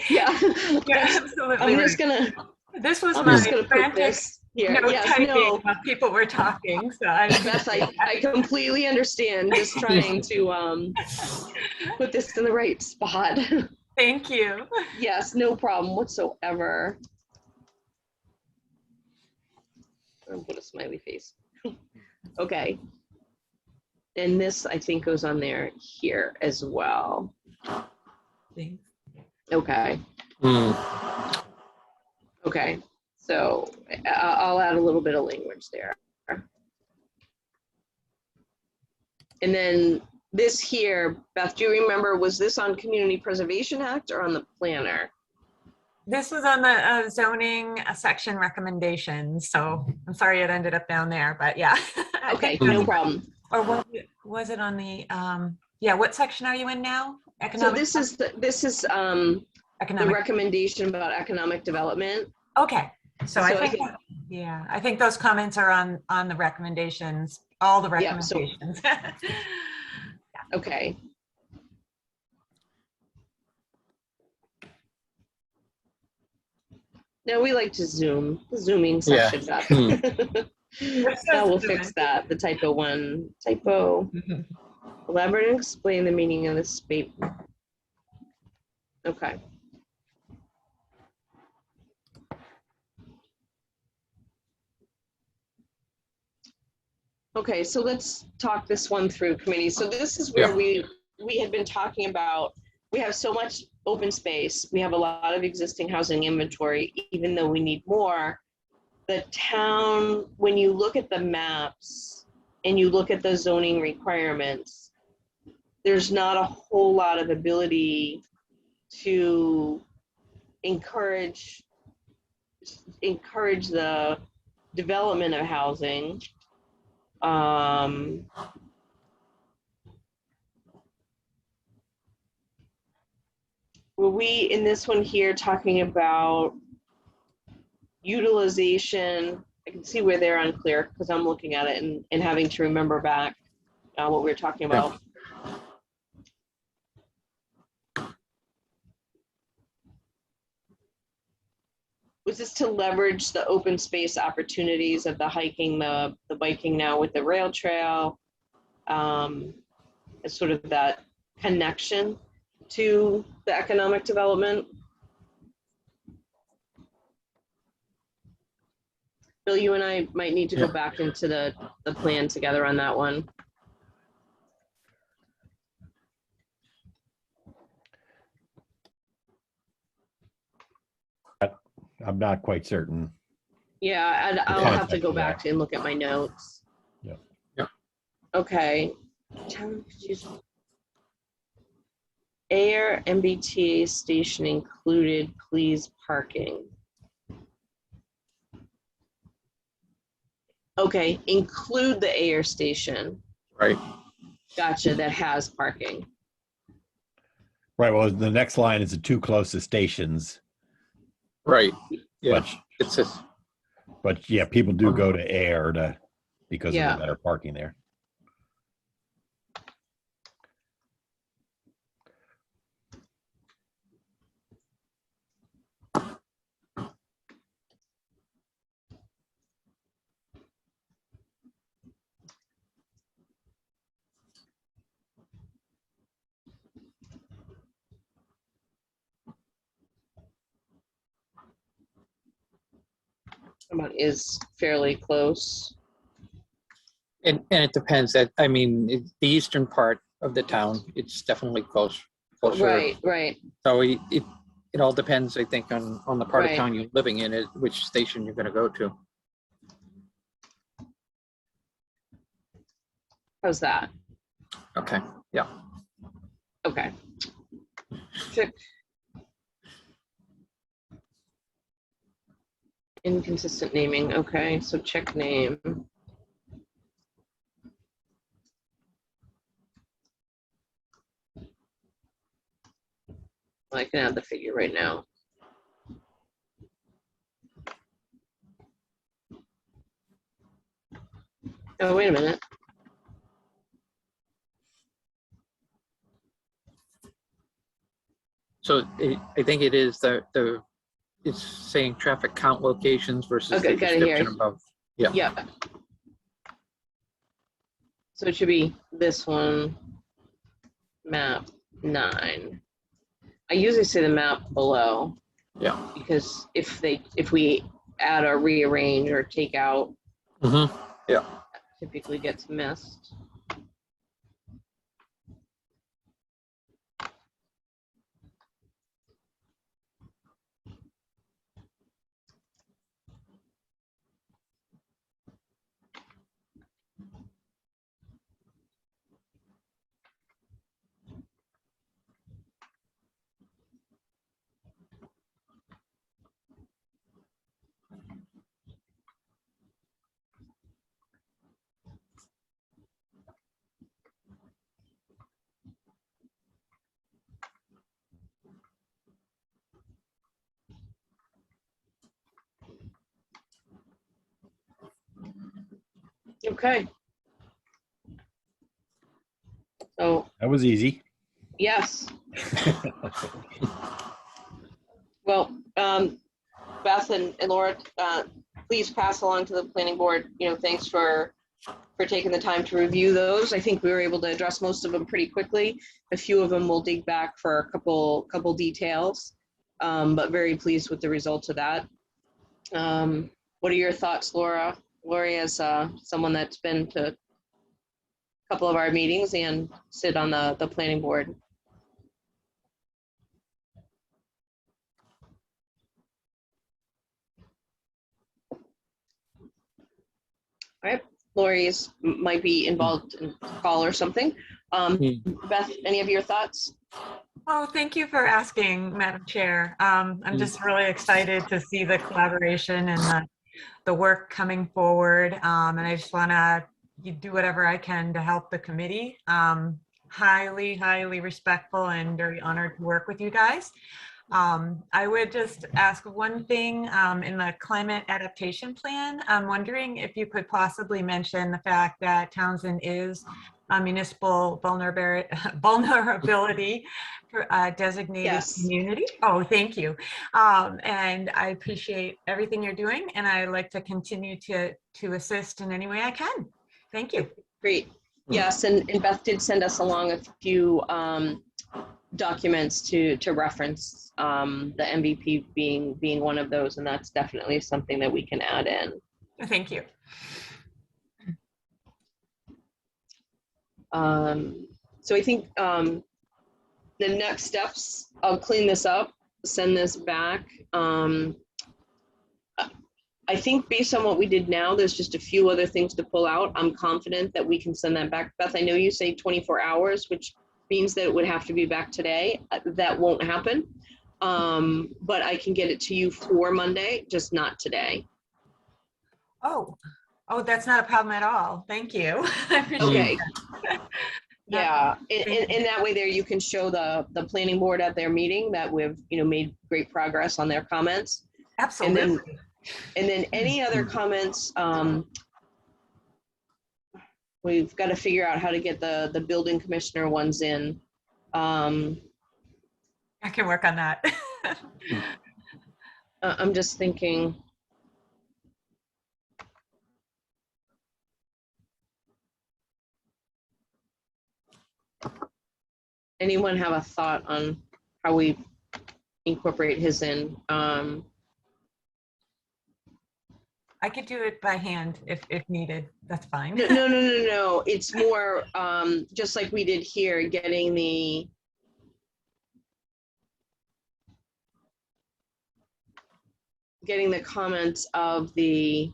Yeah. You're absolutely I'm right. just gonna I'm put this here. no Yes, typing no. while people were talking, so Beth, I completely understand. Just trying to put this in the right spot. Thank you. Yes, no problem whatsoever. I'll put a smiley face. Okay. And this, I think, goes on there here as well. Thanks. Okay. Hmm. Okay. So I'll add a little bit of language there. And then this here, Beth, do you remember, was this on Community Preservation Act or on the planner? This was on the zoning section recommendations, so I'm sorry it ended up down there, but yeah. Okay, no problem. Or was it on the, yeah, what section are you in now? So this is the economic. recommendation about economic development. Okay, so I So I think, yeah, I think those comments are on the recommendations, all the Yeah, so- recommendations. Okay. Now we like to zoom, the zooming Yeah. section. Beth. Hmm. Now we'll fix that, the typo one. Typo. Elaborate and explain the meaning of this statement. Okay. Okay, so let's talk this one through, committee. So this is where we had been talking about, we have so much open space. We have a lot of existing housing inventory, even though we need more. The town, when you look at the maps and you look at the zoning requirements, there's not a whole lot of ability to encourage the development of housing. Were we in this one here talking about utilization? I can see where they're unclear because I'm looking at it and having to remember back what we were talking about. Was this to leverage the open space opportunities of the hiking, the biking now with the rail trail, as sort of that connection to the economic development? Bill, you and I might need to go back into the plan together on that one. I'm not quite certain. Yeah, and I'll have to context go of back that. and look at my notes. Yep. Yep. Okay. Air MBTA station included, please parking. Okay, include the air station. Right. Gotcha, that has parking. Right. Well, the next line is the two closest stations, Right. Yeah. but It's a, yeah, people do go to air because of Yeah. the better parking there. Is fairly close. and it depends. I mean, the eastern part of the town, it's definitely closer. Right. So it all depends, I think, on the part Right. of town you're living in, which station you're going to go to. How's that? Okay. Yeah. Okay. Check. Inconsistent naming. Okay, so check name. I can add the figure right now. Oh, wait a minute. So I think it is it's saying traffic count locations versus Okay, the got it description here. above. Yeah. Yeah. So it should be this one, map 9. I usually say the map below. Yeah. Because if we add or rearrange or take out, Mm-hmm. Yeah. typically gets missed. Okay. So, That was easy. yes. Well, Beth and Laura, please pass along to the planning board, thanks for taking the time to review those. I think we were able to address most of them pretty quickly. A few of them we'll dig back for a couple details, but very pleased with the results of that. What are your thoughts, Laura? Lori, as someone that's been to a couple of our meetings and sit on the planning board. All right, Lori's might be involved in a call or something. Beth, any of your thoughts? Oh, thank you for asking, Madam Chair. I'm just really excited to see the collaboration and the work coming forward. And I just want to do whatever I can to help the committee. Highly, highly respectful and very honored to work with you guys. I would just ask one thing in the climate adaptation plan. I'm wondering if you could possibly mention the fact that Townsend is a municipal vulnerability for designated community. Oh, thank you. And I appreciate everything you're doing, and I like to continue to assist in any way I can. Thank you. Great. Yes, and Beth did send us along a few documents to reference, the MVP being one of those, and that's definitely something that we can add in. Thank you. So I think the next steps, I'll clean this up, send this back. I think based on what we did now, there's just a few other things to pull out. I'm confident that we can send that back. Beth, I know you say 24 hours, which means that it would have to be back today. That won't happen. But I can get it to you for Monday, just not today. Oh, that's not a problem at all. Thank you. I appreciate Okay. that. Yeah, and that way there you can show the planning board at their meeting that we've, made great progress on their comments. Absolutely. And then any other comments, we've got to figure out how to get the building commissioner ones in. I can work on that. I'm just thinking. Anyone have a thought on how we incorporate his in? I could do it by hand if needed. That's fine. No. It's more just like we did here, getting the comments of the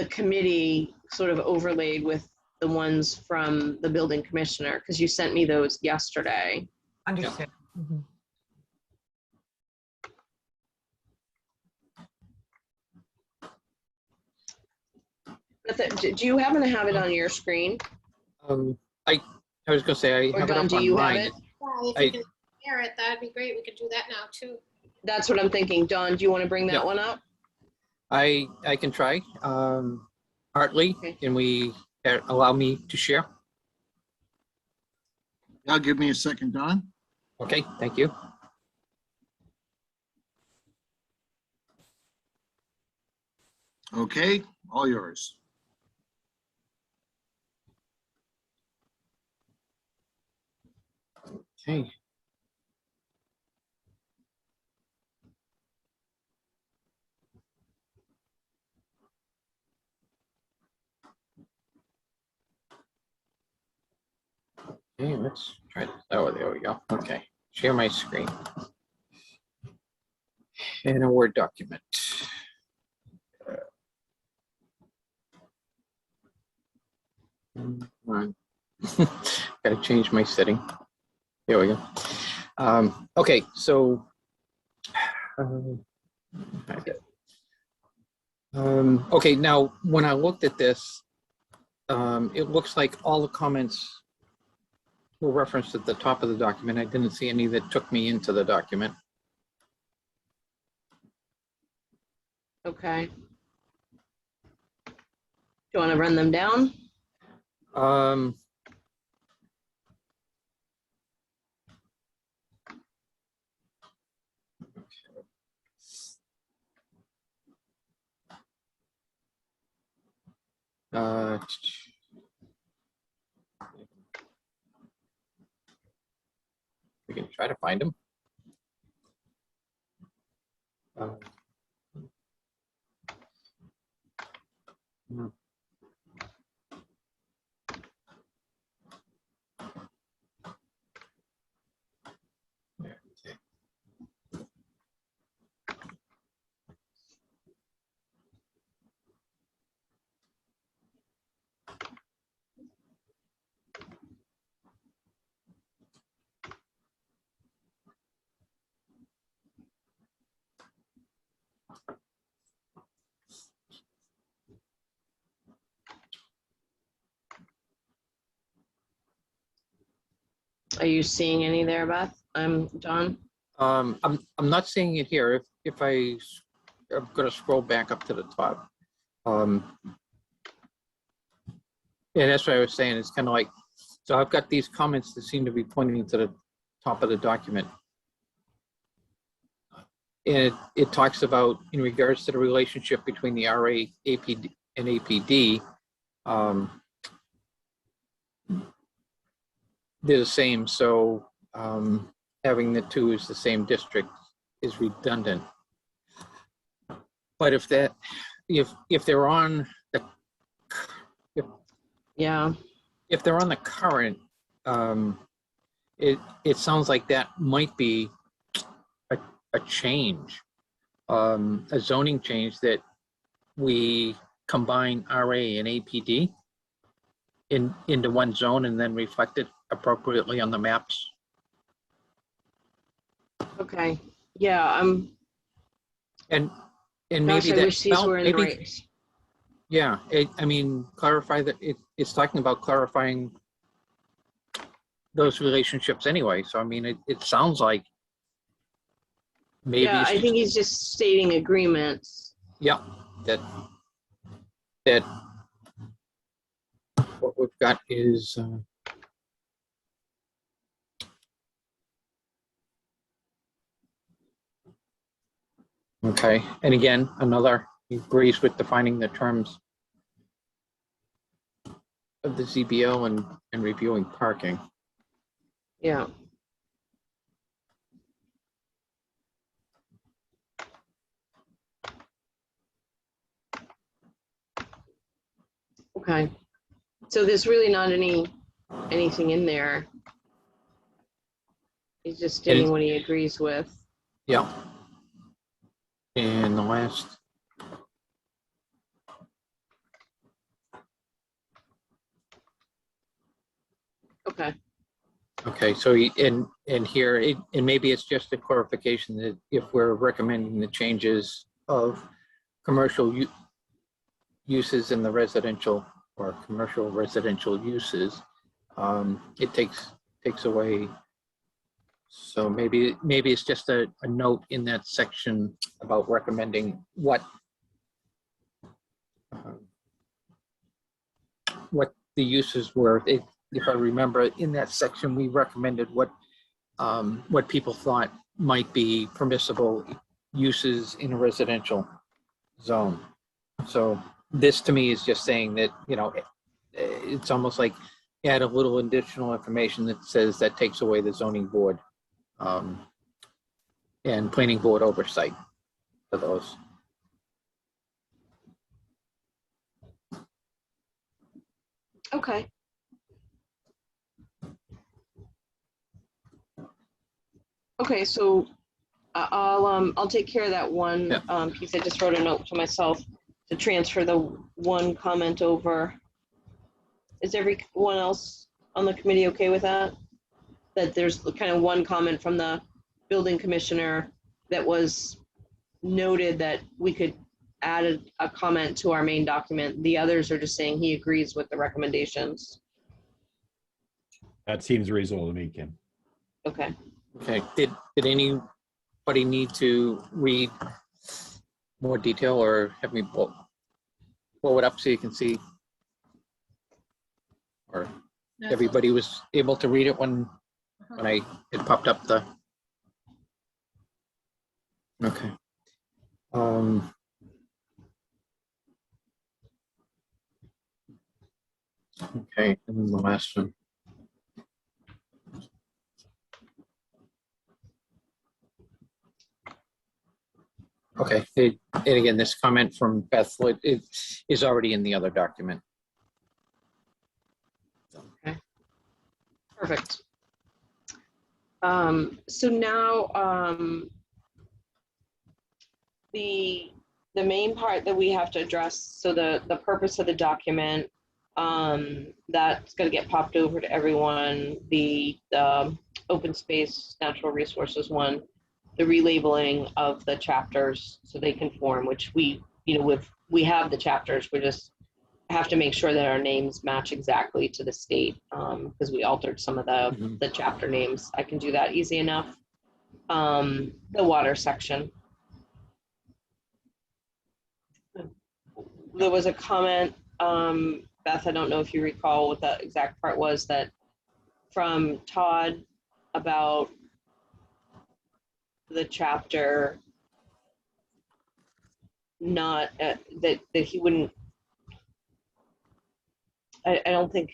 committee sort of overlaid with the ones from the building commissioner, because you sent me those yesterday. Understood. Mhm. Do you happen to have it on your screen? I was gonna say, I Or have it Don, up do on you have mine. it? Well, if you can share it, that'd be great. We could do that now too. That's what I'm thinking. Don, do you want to bring that Yep. one up? I can try. Hartley, Okay. can we allow me to share? Now give me a second, Don. Okay, thank you. Okay, all yours. Okay. Okay, let's try this. Oh, there we go. Okay, share my screen. In a Word document. Gotta change my setting. There we go. Okay, so okay, now when I looked at this, it looks like all the comments were referenced at the top of the document. I didn't see any that took me into the document. Okay. Do you want to run them down? We can try to find them. No. Yeah, okay. Are you seeing any there, Beth? John? I'm not seeing it here. If I'm gonna scroll back up to the top. Yeah, that's what I was saying. It's kind of like, so I've got these comments that seem to be pointing to the top of the document. And it talks about, in regards to the relationship between the RA, APD, and APD, they're the same. So having the two as the same district is redundant. But if they're on the, Yeah, if they're on the current, it sounds like that might be a change, a zoning change, that we combine RA and APD into one zone and then reflect it appropriately on the maps. okay. Yeah, And gosh, maybe I that wish these were in the maybe, right. yeah, I mean, clarify that it's talking about clarifying those relationships anyway. So I mean, it sounds like maybe Yeah, it's I just, think he's just stating agreements. yeah, that what we've got is okay. And again, another, he agrees with defining the terms of the ZBO and reviewing parking. Yeah. Okay. So there's really not anything in there. He's just stating what he agrees with. Yeah. And the last, Okay. okay, so and here, and maybe it's just a clarification that if we're recommending the changes of commercial uses in the residential or commercial residential uses, it takes away. So maybe it's just a note in that section about recommending what the uses were. If I remember, in that section, we recommended what people thought might be permissible uses in a residential zone. So this to me is just saying that, you know, it's almost like add a little additional information that says that takes away the zoning board and planning board oversight for those. Okay. Okay, so I'll take care of that one piece. I just wrote a note to myself to transfer the one comment over. Is everyone else on the committee okay with that? That there's kind of one comment from the building commissioner that was noted that we could add a comment to our main document. The others are just saying he agrees with the recommendations. That seems reasonable to me, Kim. Okay. Okay, did anybody need to read more detail or have me blow it up so you can see? Or everybody was able to read it when it popped up the, okay. Okay, and then the last one. Okay, and again, this comment from Beth is already in the other document. Okay. Perfect. So now the main part that we have to address, so the purpose of the document, that's going to get popped over to everyone, the open space natural resources one, the relabeling of the chapters so they conform, which we have the chapters, we just have to make sure that our names match exactly to the state, because we altered some of the chapter names. I can do that easy enough. The water section. There was a comment, Beth, I don't know if you recall what the exact part was, that from Todd about the chapter not that he wouldn't, I don't think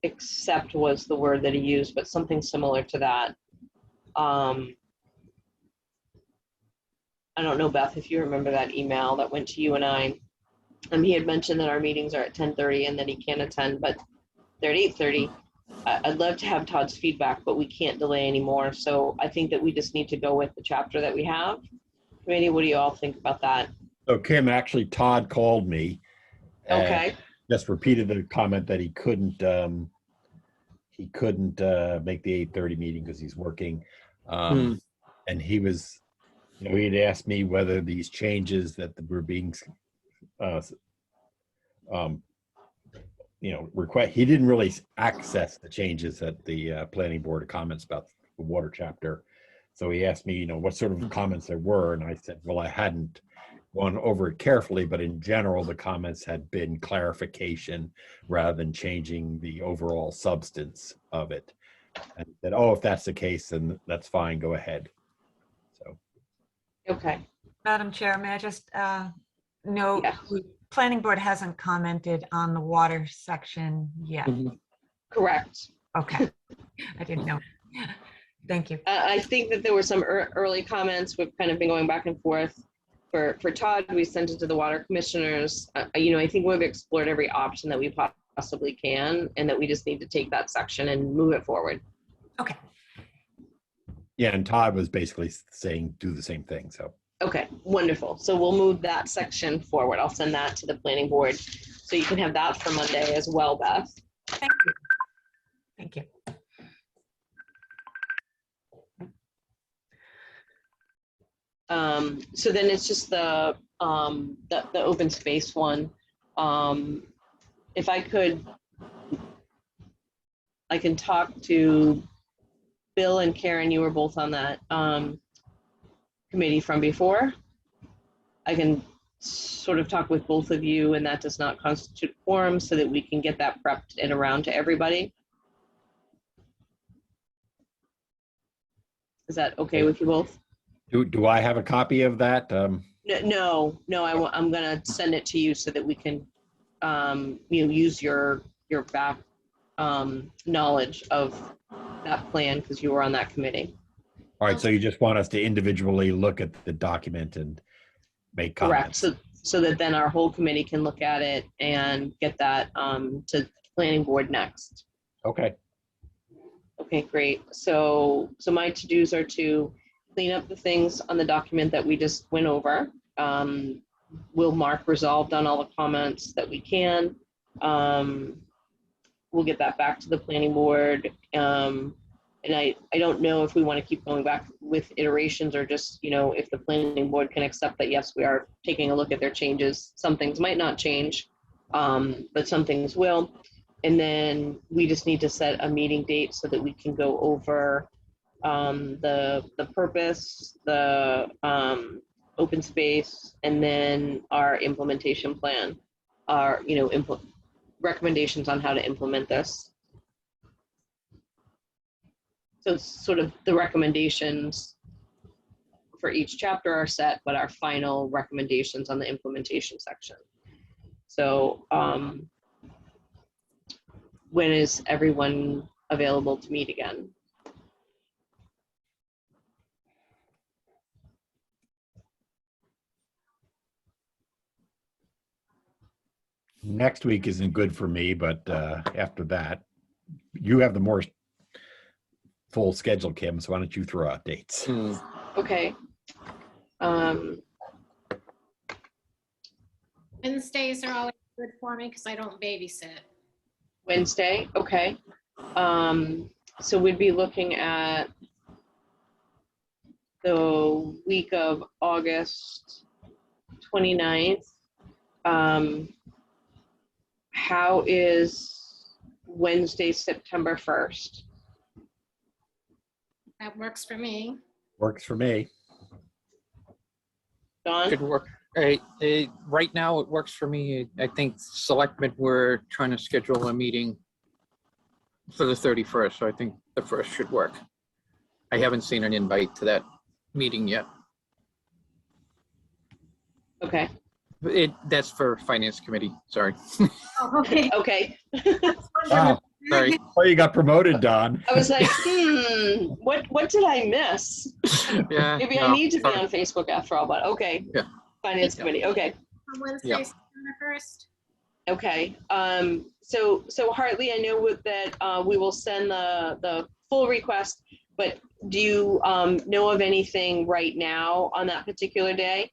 accept was the word that he used, but something similar to that. I don't know, Beth, if you remember that email that went to you and I. He had mentioned that our meetings are at 10:30 and that he can't attend, but they're at 8:30. I'd love to have Todd's feedback, but we can't delay anymore. So I think that we just need to go with the chapter that we have. Committee, what do you all think about that? So Kim, actually, Todd called me. and Okay, Just repeated the comment that he couldn't make the 8:30 meeting because he's working. And he was, he had asked me whether these changes that were being, request, he didn't really access the changes at the planning board comments about the water chapter. So he asked me, what sort of comments there were. And I said, well, I hadn't gone over it carefully, but in general, the comments had been clarification rather than changing the overall substance of it. And he said, oh, if that's the case, then that's fine, go ahead. So, okay. Madam Chair, may I just note, Yeah. the planning board hasn't commented on the water section yet. Correct. Okay, I didn't know. Thank you. I think that there were some early comments. We've kind of been going back and forth. For Todd, we sent it to the water commissioners. I think we've explored every option that we possibly can, and that we just need to take that section and move it forward. Okay. yeah, and Todd was basically saying do the same thing. So, Okay, wonderful. So we'll move that section forward. I'll send that to the planning board. So you can have that for Monday as well, Beth. Thank you. Thank you. So then it's just the open space one. If I could, I can talk to Bill and Karen. You were both on that committee from before. I can sort of talk with both of you, and that does not constitute quorum, so that we can get that prepped and around to everybody. Is that okay with you both? do I have a copy of that? No, I'm gonna send it to you so that we can, use your back knowledge of that plan, because you were on that committee. All right, so you just want us to individually look at the document and make Correct. comments. So that then our whole committee can look at it and get that to the planning board next. Okay. Okay, great. So my to-dos are to clean up the things on the document that we just went over. We'll mark resolved on all the comments that we can. We'll get that back to the planning board. And I don't know if we want to keep going back with iterations, or just, if the planning board can accept that, yes, we are taking a look at their changes. Some things might not change, but some things will. And then we just need to set a meeting date so that we can go over the purpose, the open space, and then our implementation plan, our recommendations on how to implement this. So sort of the recommendations for each chapter are set, but our final recommendations on the implementation section. So when is everyone available to meet again? Next week isn't good for me, but after that, you have the more full schedule, Kim, so why don't you throw out dates? Okay. Wednesdays are always good for me because I don't babysit. Wednesday, okay. So we'd be looking at the week of August 29th. How is Wednesday, September 1st? That works for me. Works for me. Dawn? Could work. Right now, it works for me. I think selectmen were trying to schedule a meeting for the 31st, so I think the 1st should work. I haven't seen an invite to that meeting yet. Okay. That's for Finance Committee, sorry. Oh, okay. Okay. Wow. Sorry. Oh, you got promoted, Don. I was like, what did I miss? Yeah. Maybe I no, need to be sorry. on Facebook after all, but okay. Yeah. Finance Yeah. committee, okay. On Wednesday, Yep. September 1st. Okay, so Hartley, I know that we will send the full request, but do you know of anything right now on that particular day?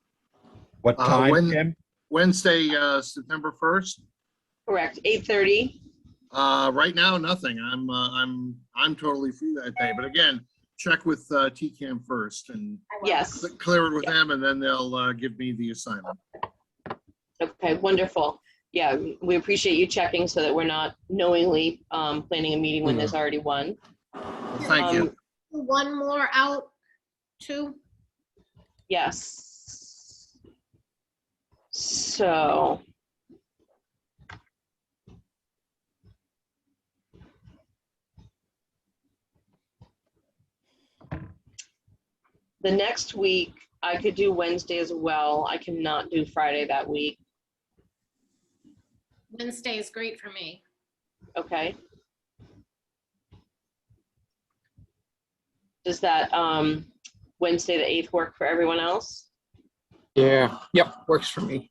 What time, when- Tim? Wednesday, September 1st. Correct, 8:30. Right now, nothing. I'm totally free that day. But again, check with TCAM first and Yes, clear it with them, and then they'll give me the assignment. okay, wonderful. Yeah, we appreciate you checking so that we're not knowingly planning a meeting when there's already one. Well, thank you. One more out, too. Yes. So. The next week, I could do Wednesday as well. I cannot do Friday that week. Wednesday is great for me. Okay. Does that Wednesday the 8th work for everyone else? Yeah. Yep. Works for me.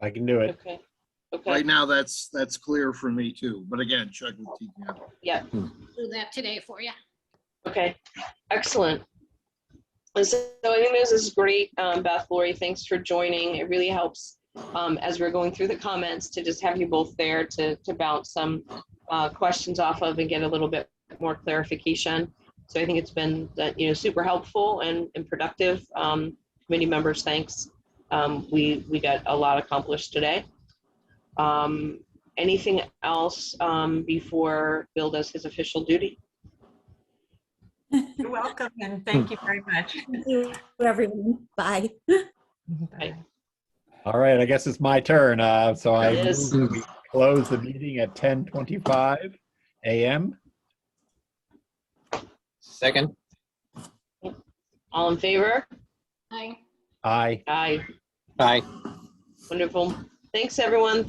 I can do it. Okay. Okay. Right now, that's clear for me too. But again, check with TCAM. Yeah. Do that today for you. Okay. Excellent. And so I think this is great, Beth, Lori. Thanks for joining. It really helps as we're going through the comments to just have you both there to bounce some questions off of and get a little bit more clarification. So I think it's been super helpful and productive. Committee members, thanks. We got a lot accomplished today. Anything else before Bill does his official duty? You're welcome, and thank you very much. Thank you, everyone. Bye. Bye. All right, I guess it's my turn. So I It is. move we close the meeting at 10:25 a.m. Second. All in favor? Aye. Aye. Aye. Bye. Wonderful. Thanks, everyone.